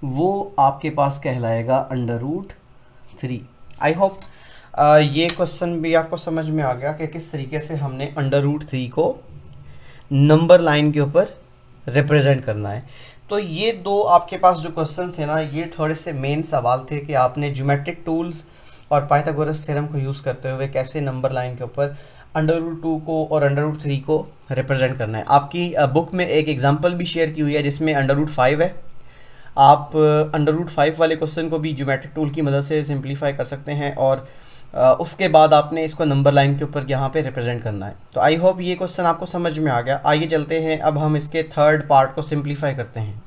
वो आपके पास कहलाएगा √3। आई होप ये क्वेश्चन भी आपको समझ में आ गया कि किस तरीके से हमने √3 को नंबर लाइन के ऊपर रिप्रेजेंट करना है। तो ये दो आपके पास जो क्वेश्चन थे ना, ये थोड़े से मेन सवाल थे कि आपने ज्योमेट्रिक टूल्स और पाइथागोरस थ्योरम को यूज़ करते हुए कैसे नंबर लाइन के ऊपर √2 को और √3 को रिप्रेजेंट करना है। आपकी बुक में एक एग्जांपल भी शेयर की हुई है जिसमें √5 है। आप √5 वाले क्वेश्चन को भी ज्योमेट्रिक टूल की मदद से सिंप्लीफाई कर सकते हैं, और उसके बाद आपने इसको नंबर लाइन के ऊपर यहाँ पे रिप्रेजेंट करना है। तो आई होप ये क्वेश्चन आपको समझ में आ गया। आइए चलते हैं, अब हम इसके थर्ड पार्ट को सिंप्लीफाई करते हैं।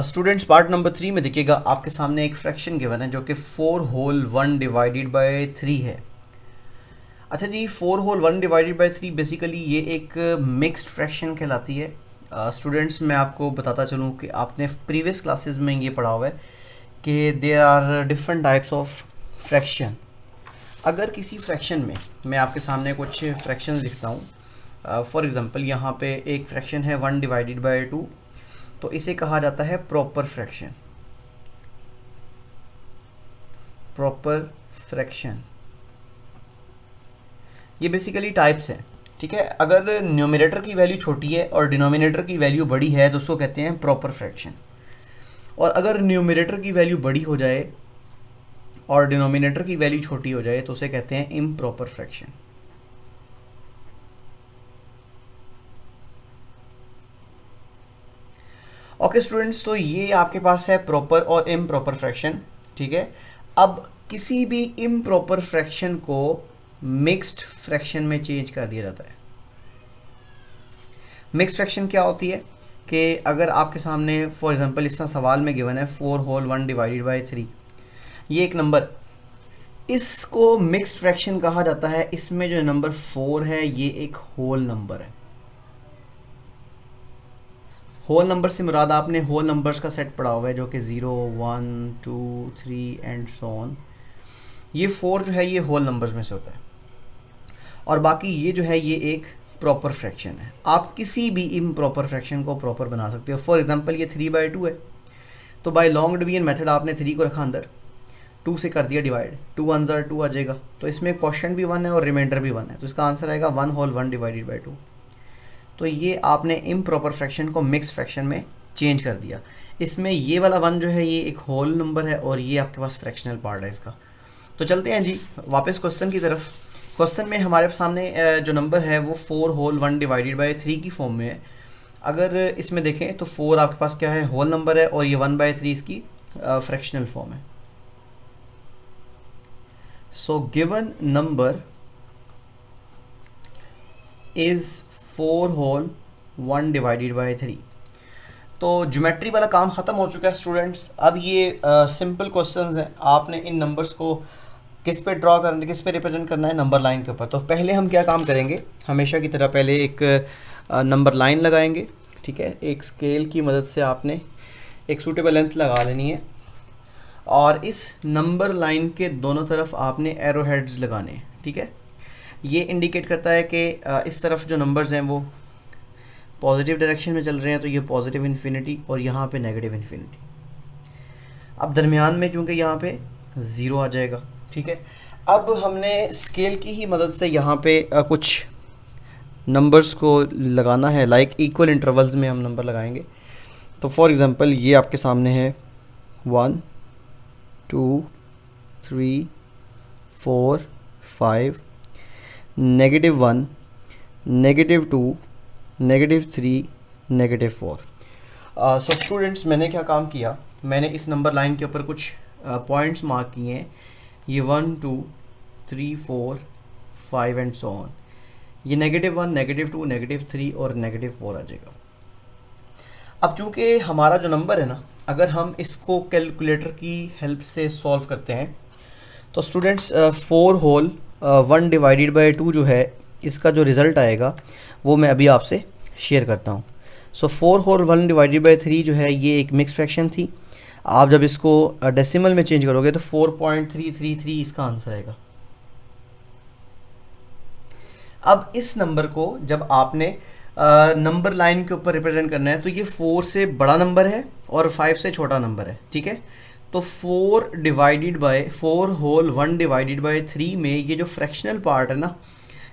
स्टूडेंट्स पार्ट नंबर 3 में देखिएगा, आपके सामने एक फ्रैक्शन गिवन है जो कि 4 होल 1 डिवाइडेड बाय 3 है। अच्छा जी, 4 होल 1 डिवाइडेड बाय 3 बेसिकली ये एक मिक्स्ड फ्रैक्शन कहलाती है। स्टूडेंट्स मैं आपको बताता चलूँ कि आपने प्रीवियस क्लासेस में ये पढ़ा हुआ है कि there are different types of fraction. अगर किसी फ्रैक्शन में, मैं आपके सामने कुछ फ्रैक्शन लिखता हूँ। फॉर एग्जांपल यहाँ पे एक फ्रैक्शन है 1 डिवाइडेड बाय 2, तो इसे कहा जाता है प्रॉपर फ्रैक्शन। प्रॉपर फ्रैक्शन ये बेसिकली टाइप्स हैं। ठीक है, अगर न्यूमरेटर की वैल्यू छोटी है और डिनोमिनेटर की वैल्यू बड़ी है तो उसको कहते हैं प्रॉपर फ्रैक्शन, और अगर न्यूमरेटर की वैल्यू बड़ी हो जाए और डिनोमिनेटर की वैल्यू छोटी हो जाए तो उसे कहते हैं इम्प्रॉपर फ्रैक्शन। ओके स्टूडेंट्स, तो ये आपके पास है प्रॉपर और इम्प्रॉपर फ्रैक्शन। ठीक है, अब किसी भी इम्प्रॉपर फ्रैक्शन को मिक्स्ड फ्रैक्शन में चेंज कर दिया जाता है। मिक्स्ड फ्रैक्शन क्या होती है कि अगर आपके सामने फॉर एग्जांपल इस तरह सवाल में गिवन है 4 होल 1 डिवाइडेड बाय 3, ये एक नंबर, इसको मिक्स्ड फ्रैक्शन कहा जाता है। इसमें जो नंबर 4 है ये एक होल नंबर है। होल नंबर से मुराद आपने होल नंबर्स का सेट पढ़ा हुआ है जो कि 0 1 2 3 एंड सो ऑन। ये 4 जो है ये होल नंबर्स में से होता है, और बाकी ये जो है ये एक प्रॉपर फ्रैक्शन है। आप किसी भी इम्प्रॉपर फ्रैक्शन को प्रॉपर बना सकते हो। फॉर एग्जांपल ये 3/2 है, तो बाय लॉन्ग डिवीजन मेथड आपने 3 को रखा अंदर, 2 से कर दिया डिवाइड, 2 1 ज़ा 2 आ जाएगा, तो इसमें क्वोशिएंट भी 1 है और रिमाइंडर भी 1 है, तो इसका आंसर आएगा 1 होल 1 डिवाइडेड बाय 2। तो ये आपने इम्प्रॉपर फ्रैक्शन को मिक्स फ्रैक्शन में चेंज कर दिया। इसमें ये वाला 1 जो है ये एक होल नंबर है और ये आपके पास फ्रैक्शनल पार्ट है इसका। तो चलते हैं जी वापस क्वेश्चन की तरफ। क्वेश्चन में हमारे सामने जो नंबर है वो 4 होल 1 डिवाइडेड बाय 3 की फॉर्म में है। अगर इसमें देखें तो 4 आपके पास क्या है, होल नंबर है, और ये 1/3 इसकी फ्रैक्शनल फॉर्म है। So given number is 4 whole 1 divided by 3। तो ज्योमेट्री वाला काम ख़त्म हो चुका है स्टूडेंट्स। अब ये सिंपल क्वेश्चंस हैं, आपने इन नंबर्स को किस पे ड्रॉ करना, किस पे रिप्रेजेंट करना है, नंबर लाइन के ऊपर। तो पहले हम क्या काम करेंगे, हमेशा की तरह पहले एक नंबर लाइन लगाएंगे, ठीक है। एक स्केल की मदद से आपने एक सूटेबल लेंथ लगा लेनी है, और इस नंबर लाइन के दोनों तरफ आपने एरो हेड्स लगाने हैं, ठीक है। ये इंडिकेट करता है कि इस तरफ जो नंबर्स हैं वो पॉजिटिव डायरेक्शन में चल रहे हैं, तो ये पॉजिटिव इन्फिनिटी और यहाँ पे नेगेटिव इन्फिनिटी। अब दरमियान में चूँकि यहाँ पे 0 आ जाएगा, ठीक है। अब हमने स्केल की ही मदद से यहाँ पे कुछ नंबर्स को लगाना है, लाइक इक्वल इंटरवल्स में हम नंबर लगाएंगे। तो फॉर एग्जांपल ये आपके सामने है 1 2 3 4 5, -1 -2 -3 -4। सो स्टूडेंट्स मैंने क्या काम किया, मैंने इस नंबर लाइन के ऊपर कुछ पॉइंट्स मार्क किए हैं। ये 1 2 3 4 5 एंड सो ऑन। ये -1 -2 -3 और -4 आ जाएगा। अब चूंकि हमारा जो नंबर है ना, अगर हम इसको कैलकुलेटर की हेल्प से सॉल्व करते हैं तो स्टूडेंट्स 4 होल 1 डिवाइडेड बाय 2 जो है इसका जो रिज़ल्ट आएगा वो मैं अभी आपसे शेयर करता हूँ। सो 4 होल 1 डिवाइडेड बाय 3 जो है ये एक मिक्स फ्रैक्शन थी। आप जब इसको डेसिमल में चेंज करोगे तो 4.333 इसका आंसर आएगा। अब इस नंबर को जब आपने नंबर लाइन के ऊपर रिप्रेजेंट करना है तो ये 4 से बड़ा नंबर है और 5 से छोटा नंबर है, ठीक है। तो 4 divided by 4 whole 1 divided by 3 में ये जो फ्रैक्शनल पार्ट है ना,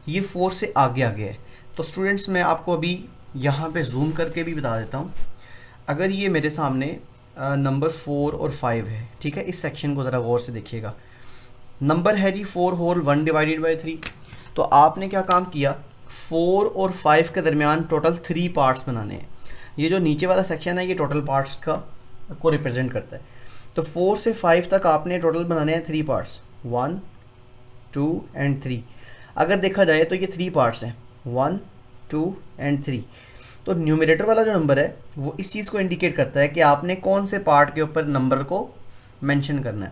ये 4 से आगे आगे है। तो स्टूडेंट्स मैं आपको अभी यहाँ पे जूम करके भी बता देता हूँ। अगर ये मेरे सामने नंबर 4 और 5 है, ठीक है, इस सेक्शन को ज़रा गौर से देखिएगा। नंबर है जी 4 होल 1 डिवाइडेड बाय 3। तो आपने क्या काम किया, 4 और 5 के दरमियान टोटल 3 पार्ट्स बनाने हैं। ये जो नीचे वाला सेक्शन है ये टोटल पार्ट्स को रिप्रेजेंट करता है। तो 4 से 5 तक आपने टोटल बनाने हैं 3 पार्ट्स, 1 2 एंड 3। अगर देखा जाए तो ये 3 पार्ट्स हैं, 1 2 एंड 3। तो न्यूमरेटर वाला जो नंबर है वो इस चीज़ को इंडिकेट करता है कि आपने कौन से पार्ट के ऊपर नंबर को मेंशन करना है।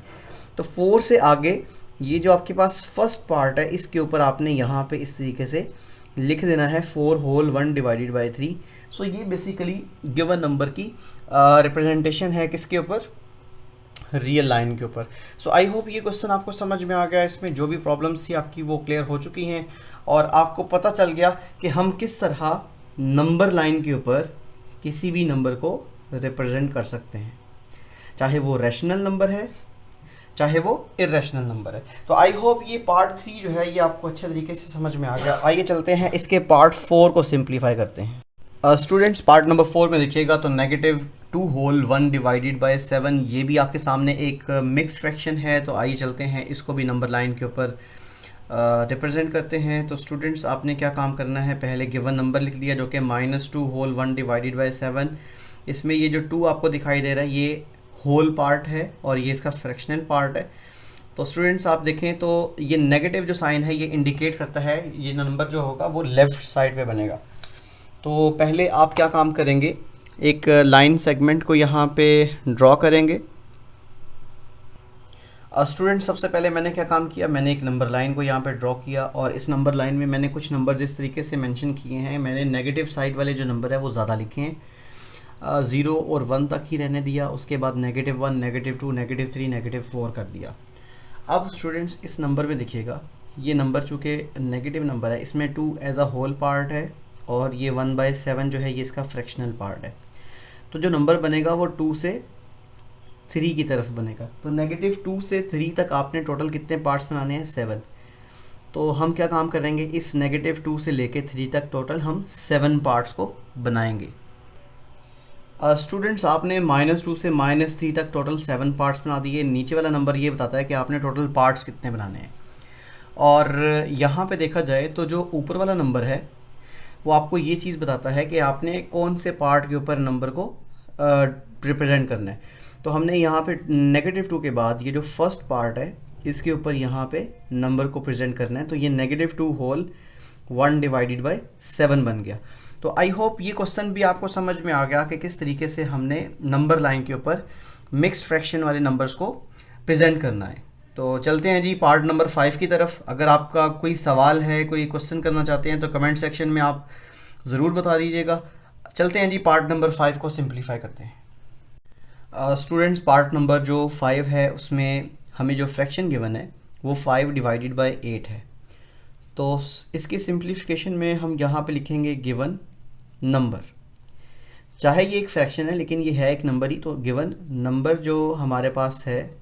तो 4 से आगे ये जो आपके पास फर्स्ट पार्ट है इसके ऊपर आपने यहाँ पे इस तरीके से लिख देना है 4 होल 1 डिवाइडेड बाय 3। सो ये बेसिकली गिवन नंबर की रिप्रेजेंटेशन है किसके ऊपर, रियल लाइन के ऊपर। सो आई होप ये क्वेश्चन आपको समझ में आ गया। इसमें जो भी प्रॉब्लम्स थी आपकी वो क्लियर हो चुकी हैं और आपको पता चल गया कि हम किस तरह नंबर लाइन के ऊपर किसी भी नंबर को रिप्रेजेंट कर सकते हैं, चाहे वो रैशनल नंबर है चाहे वो इरेशनल नंबर है। तो आई होप ये पार्ट 3 जो है ये आपको अच्छे तरीके से समझ में आ गया। आइए चलते हैं इसके पार्ट 4 को सिंप्लीफाई करते हैं। स्टूडेंट्स पार्ट नंबर 4 में देखिएगा तो -2 होल 1 डिवाइडेड बाय 7, ये भी आपके सामने एक मिक्स्ड फ्रैक्शन है। तो आइए चलते हैं इसको भी नंबर लाइन के ऊपर रिप्रेजेंट करते हैं। तो स्टूडेंट्स आपने क्या काम करना है, पहले गिवन नंबर लिख दिया जो कि -2 होल 1 डिवाइडेड बाय 7। इसमें ये जो 2 आपको दिखाई दे रहा है ये होल पार्ट है और ये इसका फ्रैक्शनल पार्ट है। तो स्टूडेंट्स आप देखें तो ये नेगेटिव जो साइन है ये इंडिकेट करता है ये नंबर जो होगा वो लेफ़्ट साइड पे बनेगा। तो पहले आप क्या काम करेंगे, एक लाइन सेगमेंट को यहाँ पे ड्रॉ करेंगे। स्टूडेंट सबसे पहले मैंने क्या काम किया, मैंने एक नंबर लाइन को यहाँ पे ड्रॉ किया और इस नंबर लाइन में मैंने कुछ नंबर जिस तरीके से मेंशन किए हैं, मैंने नेगेटिव साइड वाले जो नंबर है वो ज़्यादा लिखे हैं, 0 और 1 तक ही रहने दिया। उसके बाद -1, -2, -3, -4 कर दिया। अब स्टूडेंट्स इस नंबर में देखिएगा, ये नंबर चूँकि नेगेटिव नंबर है, इसमें 2 एज अ होल पार्ट है और ये 1/7 जो है ये इसका फ्रैक्शनल पार्ट है। तो जो नंबर बनेगा वो 2 से 3 की तरफ बनेगा। तो -2 से 3 तक आपने टोटल कितने पार्ट्स बनाने हैं, 7। तो हम क्या काम करेंगे, इस -2 से लेके 3 तक टोटल हम 7 पार्ट्स को बनाएंगे। स्टूडेंट्स आपने -2 से -3 तक टोटल 7 पार्ट्स बना दिए। नीचे वाला नंबर ये बताता है कि आपने टोटल पार्ट्स कितने बनाने हैं। और यहाँ पे देखा जाए तो जो ऊपर वाला नंबर है वो आपको ये चीज़ बताता है कि आपने कौन से पार्ट के ऊपर नंबर को रिप्रेजेंट करना है। तो हमने यहाँ पे -2 के बाद ये जो फर्स्ट पार्ट है इसके ऊपर यहाँ पे नंबर को प्रेजेंट करना है। तो ये -2 होल 1/7 बन गया। तो आई होप ये क्वेश्चन भी आपको समझ में आ गया कि किस तरीके से हमने नंबर लाइन के ऊपर मिक्स्ड फ्रैक्शन वाले नंबर्स को प्रेजेंट करना है। तो चलते हैं जी पार्ट नंबर 5 की तरफ। अगर आपका कोई सवाल है, कोई क्वेश्चन करना चाहते हैं तो कमेंट सेक्शन में आप ज़रूर बता दीजिएगा। चलते हैं जी पार्ट नंबर 5 को सिंप्लीफाई करते हैं। स्टूडेंट्स पार्ट नंबर जो 5 है उसमें हमें जो फ्रैक्शन गिवन है वो 5/8 है। तो इसकी सिंप्लीफिकेशन में हम यहाँ पे लिखेंगे गिवन नंबर। चाहे ये एक फ्रैक्शन है लेकिन ये है एक नंबर ही, तो गिवन नंबर जो हमारे पास है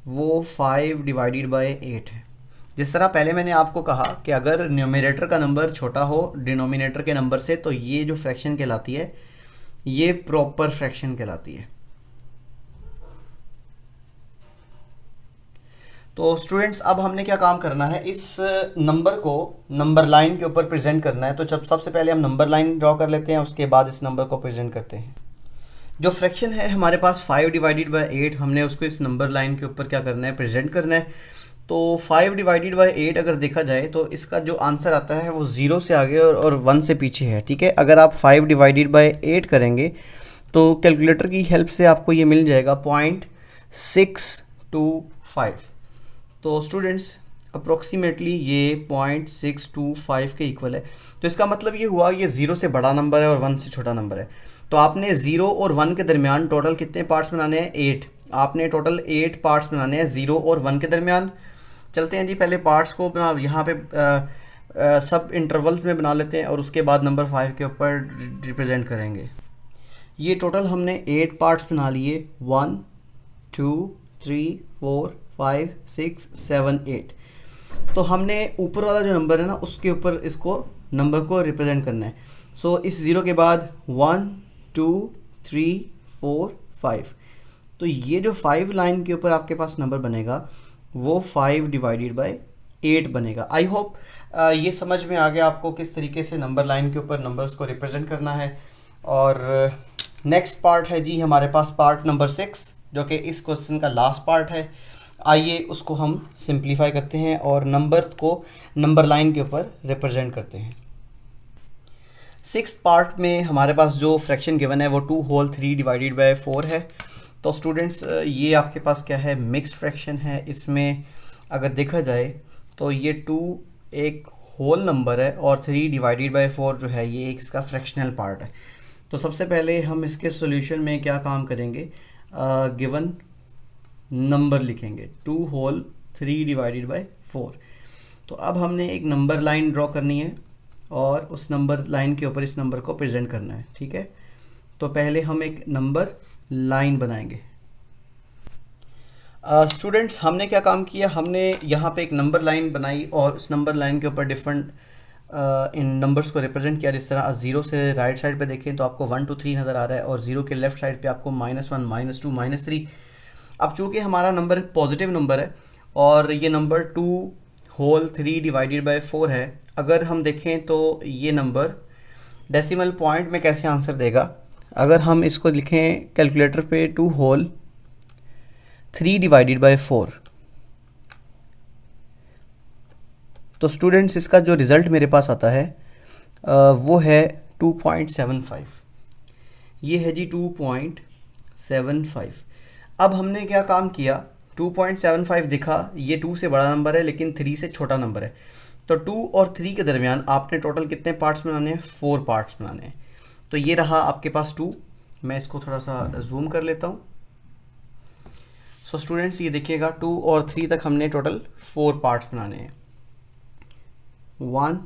वो 5/8 है। जिस तरह पहले मैंने आपको कहा कि अगर न्यूमरेटर का नंबर छोटा हो डिनोमिनेटर के नंबर से तो ये जो फ्रैक्शन कहलाती है ये प्रॉपर फ्रैक्शन कहलाती है। तो स्टूडेंट्स अब हमने क्या काम करना है, इस नंबर को नंबर लाइन के ऊपर प्रेजेंट करना है। तो जब सबसे पहले हम नंबर लाइन ड्रॉ कर लेते हैं, उसके बाद इस नंबर को प्रेजेंट करते हैं। जो फ्रैक्शन है हमारे पास 5/8, हमने उसको इस नंबर लाइन के ऊपर क्या करना है, प्रेजेंट करना है। तो 5/8 अगर देखा जाए तो इसका जो आंसर आता है वो 0 से आगे और 1 से पीछे है। ठीक है, अगर आप 5/8 करेंगे तो कैलकुलेटर की हेल्प से आपको ये मिल जाएगा 0.625। तो स्टूडेंट्स अप्रोक्सीमेटली ये 0.625 के इक्वल है। तो इसका मतलब ये हुआ ये 0 से बड़ा नंबर है और 1 से छोटा नंबर है। तो आपने 0 और 1 के दरमियान टोटल कितने पार्ट्स बनाने हैं, 8। आपने टोटल 8 पार्ट्स बनाने हैं 0 और 1 के दरमियान। चलते हैं जी पहले पार्ट्स को बना यहाँ पे सब इंटरवल्स में बना लेते हैं और उसके बाद नंबर 5 के ऊपर रिप्रेजेंट करेंगे। ये टोटल हमने 8 पार्ट्स बना लिए, 1 2 3 4 5 6 7 8। तो हमने ऊपर वाला जो नंबर है ना उसके ऊपर इसको नंबर को रिप्रेजेंट करना है। सो इस 0 के बाद 1 2 3 4 5। तो ये जो 5 लाइन के ऊपर आपके पास नंबर बनेगा वो 5/8 बनेगा। आई होप ये समझ में आ गया आपको किस तरीके से नंबर लाइन के ऊपर नंबर्स को रिप्रेजेंट करना है। और नेक्स्ट पार्ट है जी हमारे पास पार्ट नंबर 6 जो कि इस क्वेश्चन का लास्ट पार्ट है। आइए उसको हम सिंप्लीफाई करते हैं और नंबर को नंबर लाइन के ऊपर रिप्रेजेंट करते हैं। 6th पार्ट में हमारे पास जो फ्रैक्शन गिवन है वो 2 होल 3/4 है। तो स्टूडेंट्स ये आपके पास क्या है, मिक्स्ड फ्रैक्शन है। इसमें अगर देखा जाए तो ये 2 एक होल नंबर है और 3/4 जो है ये एक इसका फ्रैक्शनल पार्ट है। तो सबसे पहले हम इसके सॉल्यूशन में क्या काम करेंगे, गिवन नंबर लिखेंगे 2 होल 3/4। तो अब हमने एक नंबर लाइन ड्रॉ करनी है और उस नंबर लाइन के ऊपर इस नंबर को प्रेजेंट करना है। ठीक है, तो पहले हम एक नंबर लाइन बनाएंगे। स्टूडेंट्स हमने क्या काम किया, हमने यहाँ पे एक नंबर लाइन बनाई और उस नंबर लाइन के ऊपर डिफरेंट इन नंबर्स को रिप्रेजेंट किया। जिस तरह 0 से राइट साइड पे देखें तो आपको 1 2 3 नज़र आ रहा है और 0 के लेफ्ट साइड पे आपको -1 -2 -3। अब चूँकि हमारा नंबर पॉजिटिव नंबर है और ये नंबर 2 होल 3/4 है, अगर हम देखें तो ये नंबर डेसिमल पॉइंट में कैसे आंसर देगा। अगर हम इसको लिखें कैलकुलेटर पे 2 होल 3/4, तो स्टूडेंट्स इसका जो रिज़ल्ट मेरे पास आता है वो है 2.75। ये है जी 2.75। अब हमने क्या काम किया, 2.75 दिखा, ये 2 से बड़ा नंबर है लेकिन 3 से छोटा नंबर है, तो 2 और 3 के दरमियान आपने टोटल कितने पार्ट्स बनाने हैं, 4 पार्ट्स बनाने हैं। तो ये रहा आपके पास 2, मैं इसको थोड़ा सा जूम कर लेता हूँ। सो स्टूडेंट्स ये देखिएगा 2 और 3 तक हमने टोटल 4 पार्ट्स बनाने हैं, 1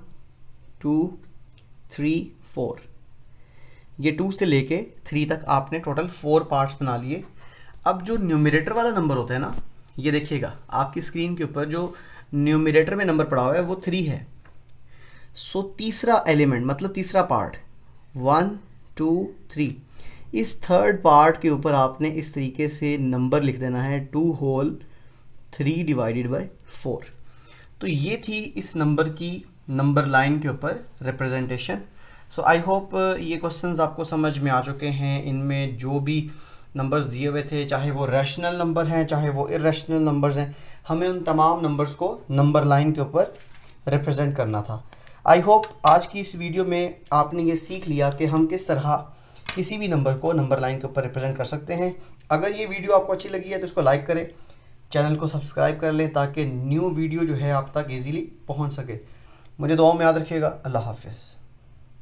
2 3 4। ये 2 से लेके 3 तक आपने टोटल 4 पार्ट्स बना लिए। अब जो न्यूमरेटर वाला नंबर होता है ना, ये देखिएगा आपकी स्क्रीन के ऊपर जो न्यूमरेटर में नंबर पड़ा हुआ है वो 3 है। सो तीसरा एलिमेंट मतलब तीसरा पार्ट 1 2 3, इस थर्ड पार्ट के ऊपर आपने इस तरीके से नंबर लिख देना है 2 होल 3 डिवाइडेड बाय 4। तो ये थी इस नंबर की नंबर लाइन के ऊपर रिप्रेजेंटेशन। सो आई होप ये क्वेश्चंस आपको समझ में आ चुके हैं। इनमें जो भी नंबर्स दिए हुए थे, चाहे वो रैशनल नंबर हैं चाहे वो इर्रेशनल नंबर्स हैं, हमें उन तमाम नंबर्स को नंबर लाइन के ऊपर रिप्रेजेंट करना था। आई होप आज की इस वीडियो में आपने ये सीख लिया कि हम किस तरह किसी भी नंबर को नंबर लाइन के ऊपर रिप्रेजेंट कर सकते हैं। अगर ये वीडियो आपको अच्छी लगी है तो इसको लाइक करें, चैनल को सब्सक्राइब कर लें ताकि न्यू वीडियो जो है आप तक ईजीली पहुँच सके। मुझे दुआओं में याद रखिएगा। अल्लाह हाफिज़।